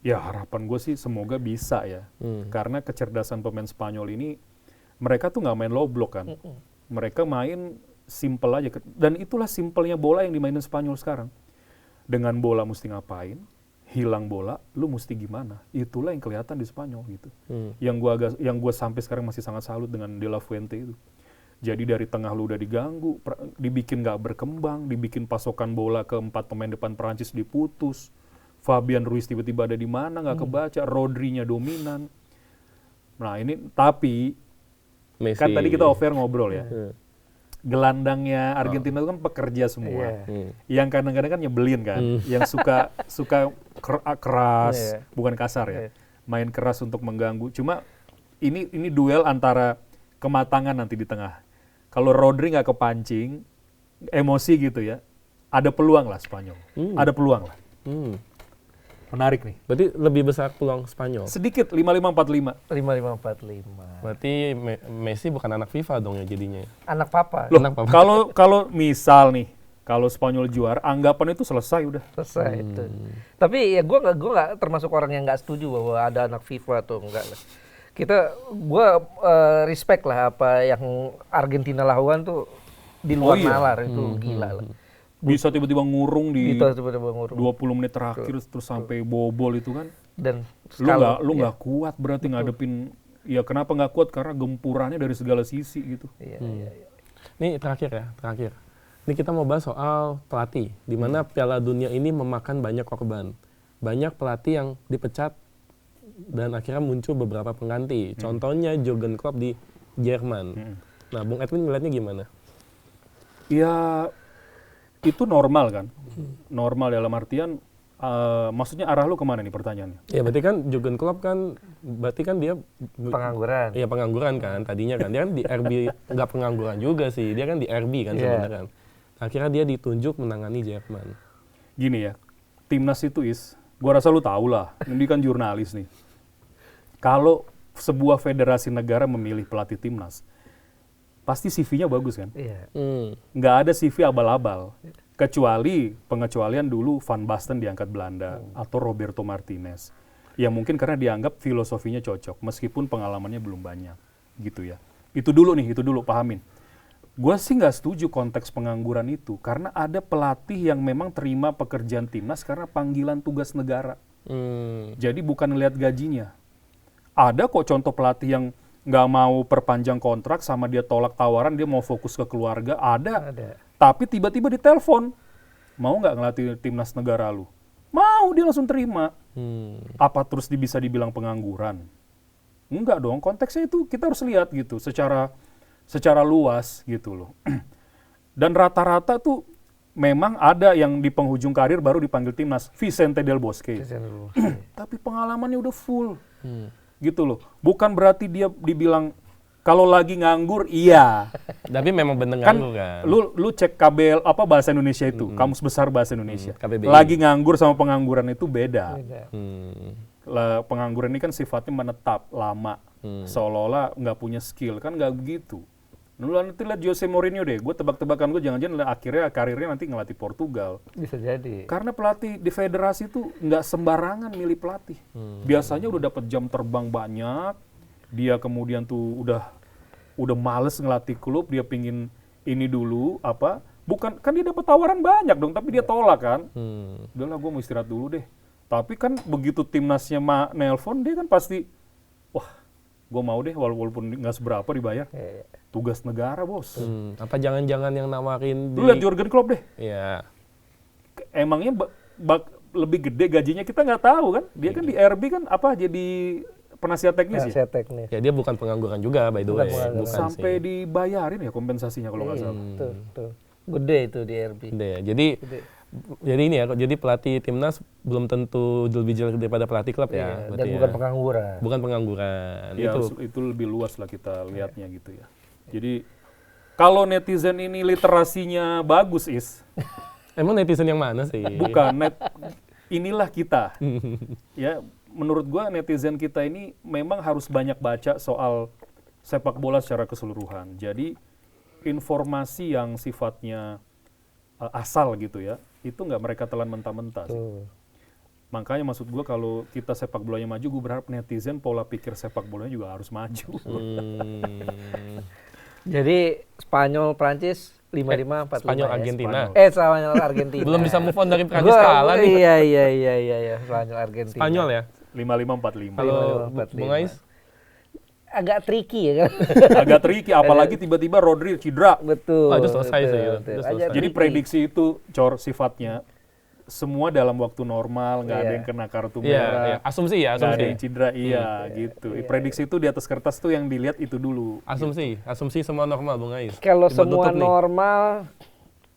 Ya harapan gue sih semoga bisa ya. Karena kecerdasan pemain Spanyol ini, mereka tuh nggak main low block kan. Mereka main simple aja. Dan itulah simpelnya bola yang dimainin Spanyol sekarang. Dengan bola mesti ngapain, hilang bola, lu mesti gimana. Itulah yang kelihatan di Spanyol gitu. Yang gue sampai sekarang masih sangat salut dengan De La Fuente itu. Jadi dari tengah lu udah diganggu, dibikin nggak berkembang, dibikin pasokan bola ke 4 pemain depan Perancis diputus. Fabian Ruiz tiba-tiba ada di mana nggak kebaca, Rodri-nya dominan. Nah ini tapi Messi. kan tadi kita off-air ngobrol ya. Gelandangnya Argentina itu kan pekerja semua. Yang kadang-kadang kan nyebelin kan, yang suka keras, bukan kasar ya. Main keras untuk mengganggu. Cuma ini duel antara kematangan nanti di tengah. Kalau Rodri nggak kepancing, emosi gitu ya, ada peluang lah Spanyol. Ada peluang lah. Menarik nih. Berarti lebih besar peluang Spanyol. Sedikit 5-5-4-5. 5-5-4-5. Berarti Messi bukan anak FIFA dong ya jadinya. Anak papa. Loh, Anak papa. kalau misal nih, kalau Spanyol juara, anggapan itu selesai udah. Selesai itu. Tapi ya gue nggak termasuk orang yang nggak setuju bahwa ada anak FIFA atau enggak lah. Gue respect lah apa yang Argentina lakukan tuh di luar nalar itu gila lah. Bisa tiba-tiba ngurung di Itu tiba-tiba ngurung. 20 menit terakhir terus sampai bobol itu kan. Dan Lu nggak kuat berarti ngadepin. Ya kenapa nggak kuat? Karena gempurannya dari segala sisi gitu. Iya. Ini terakhir. Ini kita mau bahas soal pelatih, di mana Piala Dunia ini memakan banyak korban. Banyak pelatih yang dipecat dan akhirnya muncul beberapa pengganti. Contohnya Jurgen Klopp di Jerman. Nah, Bung Edwin ngeliatnya gimana? Ya itu normal kan. Normal dalam artian, maksudnya arah lu kemana nih pertanyaannya? Ya berarti kan Jurgen Klopp kan, berarti kan dia Pengangguran. Iya pengangguran kan tadinya kan. Dia kan di RB, nggak pengangguran juga sih. Dia kan di RB kan sebenarnya kan. Akhirnya dia ditunjuk menangani Jerman. Gini ya, timnas itu gua rasa lu tahu lah, ini kan jurnalis nih. Kalau sebuah federasi negara memilih pelatih timnas, pasti CV-nya bagus kan? Iya. Nggak ada CV abal-abal. Kecuali pengecualian dulu Van Basten diangkat Belanda atau Roberto Martinez. Ya mungkin karena dianggap filosofinya cocok, meskipun pengalamannya belum banyak. Gitu ya. Itu dulu pahamin. Gue sih nggak setuju konteks pengangguran itu, karena ada pelatih yang memang terima pekerjaan timnas karena panggilan tugas negara. Jadi bukan ngelihat gajinya. Ada kok contoh pelatih yang nggak mau perpanjang kontrak sama dia tolak tawaran, dia mau fokus ke keluarga, ada. Tapi tiba-tiba ditelepon, mau nggak ngelatih timnas negara lu? Mau, dia langsung terima. Apa terus bisa dibilang pengangguran? Enggak dong, konteksnya itu kita harus lihat gitu, secara luas gitu loh. Dan rata-rata tuh memang ada yang di penghujung karir baru dipanggil timnas, Vicente Del Bosque. Tapi pengalamannya udah full. Gitu loh. Bukan berarti dia dibilang kalau lagi nganggur iya. Tapi memang bener Kan nganggur kan. lu cek KBL apa bahasa Indonesia itu, Kamus Besar Bahasa Indonesia. KBBI. Lagi nganggur sama pengangguran itu beda. Pengangguran ini kan sifatnya menetap lama. Seolah-olah nggak punya skill, kan nggak begitu. Lu nanti lihat Jose Mourinho deh, gue tebak-tebakan gue jangan-jangan akhirnya karirnya nanti ngelatih Portugal. Bisa jadi. Karena pelatih di federasi itu nggak sembarangan milih pelatih. Biasanya udah dapat jam terbang banyak, dia kemudian tuh udah males ngelatih klub, dia pingin ini dulu apa? Bukan kan dia dapat tawaran banyak dong, tapi dia tolak kan. Udahlah gue mau istirahat dulu deh. Tapi kan begitu timnasnya nelpon dia kan pasti, wah gue mau deh walaupun nggak seberapa dibayar. Tugas negara bos. Apa jangan-jangan yang nawarin Lu lihat Jurgen Klopp deh. Iya. Emangnya lebih gede gajinya kita nggak tahu kan? Dia kan di RB kan apa jadi penasihat teknis ya? Penasihat teknis. Ya dia bukan pengangguran juga by the way. Bukan Sampai sih. dibayarin ya kompensasinya kalau nggak salah. Tuh. Gede itu di RB. Gede ya. Jadi ini ya, jadi pelatih timnas belum tentu lebih jelek daripada pelatih klub ya. Dan bukan pengangguran. Bukan pengangguran. Ya, itu lebih luas lah kita lihatnya gitu ya. Jadi kalau netizen ini literasinya bagus Emang netizen yang mana sih? bukan inilah kita. Ya, menurut gua netizen kita ini memang harus banyak baca soal sepak bola secara keseluruhan. Jadi informasi yang sifatnya asal gitu ya, itu nggak mereka telan mentah-mentah sih. Makanya maksud gue kalau kita sepak bolanya maju, gue berharap netizen pola pikir sepak bolanya juga harus maju. Jadi Spanyol Prancis 55-45 Spanyol ya. Argentina. Spanyol Argentina. Belum bisa move on dari Prancis kalah nih. Iya, Spanyol Argentina. Spanyol ya. 55-45. Kalau 55. Bung Ais, Agak tricky ya kan. Agak tricky, apalagi tiba-tiba Rodri cedera. Betul. Wah, itu selesai sih, betul, itu betul. selesai. Agak Jadi tricky. prediksi itu Cor sifatnya semua dalam waktu normal, nggak ada Iya. yang kena kartu iya, iya. merah, Asumsi ya, nggak ada asumsi. yang cedera, iya gitu. Prediksi itu di atas kertas tuh yang dilihat itu dulu. Asumsi semua normal Bung Ais. Kalau Tiba semua tutup nih. normal,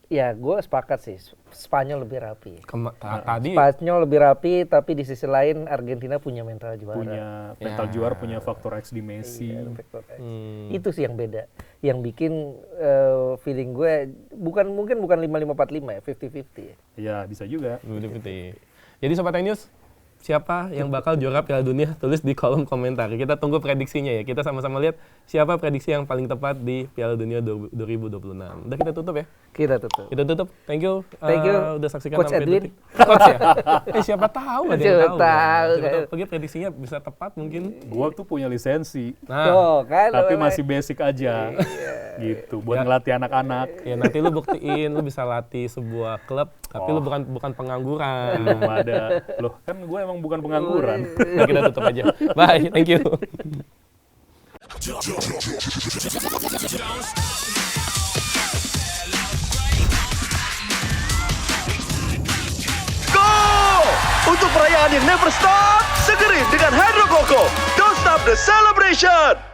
ya gue sepakat sih. Spanyol lebih rapi. Tadi Spanyol lebih rapi, tapi di sisi lain Argentina punya mental juara. Punya mental juara, punya faktor X di Messi. Iya, faktor X. Itu sih yang beda. Yang bikin feeling gue mungkin bukan 55-45 ya, 50-50 ya. Ya bisa juga. Betul. Jadi Sobat News, siapa yang bakal juara Piala Dunia? Tulis di kolom komentar. Kita tunggu prediksinya ya. Kita sama-sama lihat siapa prediksi yang paling tepat di Piala Dunia 2026. Udah kita tutup ya? Kita tutup. Kita tutup. Thank you. Thank you, Udah saksikan Coach sampai Edwin. detik. Coach ya? Siapa tahu ada yang Siapa tahu. tahu. Siapa tahu. Pergi prediksinya bisa tepat mungkin. Gua tuh punya lisensi, Nah, Tuh, kan. tapi memang. masih basic aja. Gitu, buat ngelatih anak-anak. ya nanti lu buktiin lu bisa latih sebuah klub, tapi lu bukan pengangguran. Belum ada. Loh, kan gue emang bukan pengangguran. Nah, kita tutup aja. Bye, thank you. Go! Untuk perayaan yang never stop, segeri dengan Hydro Coco. Don't stop the celebration!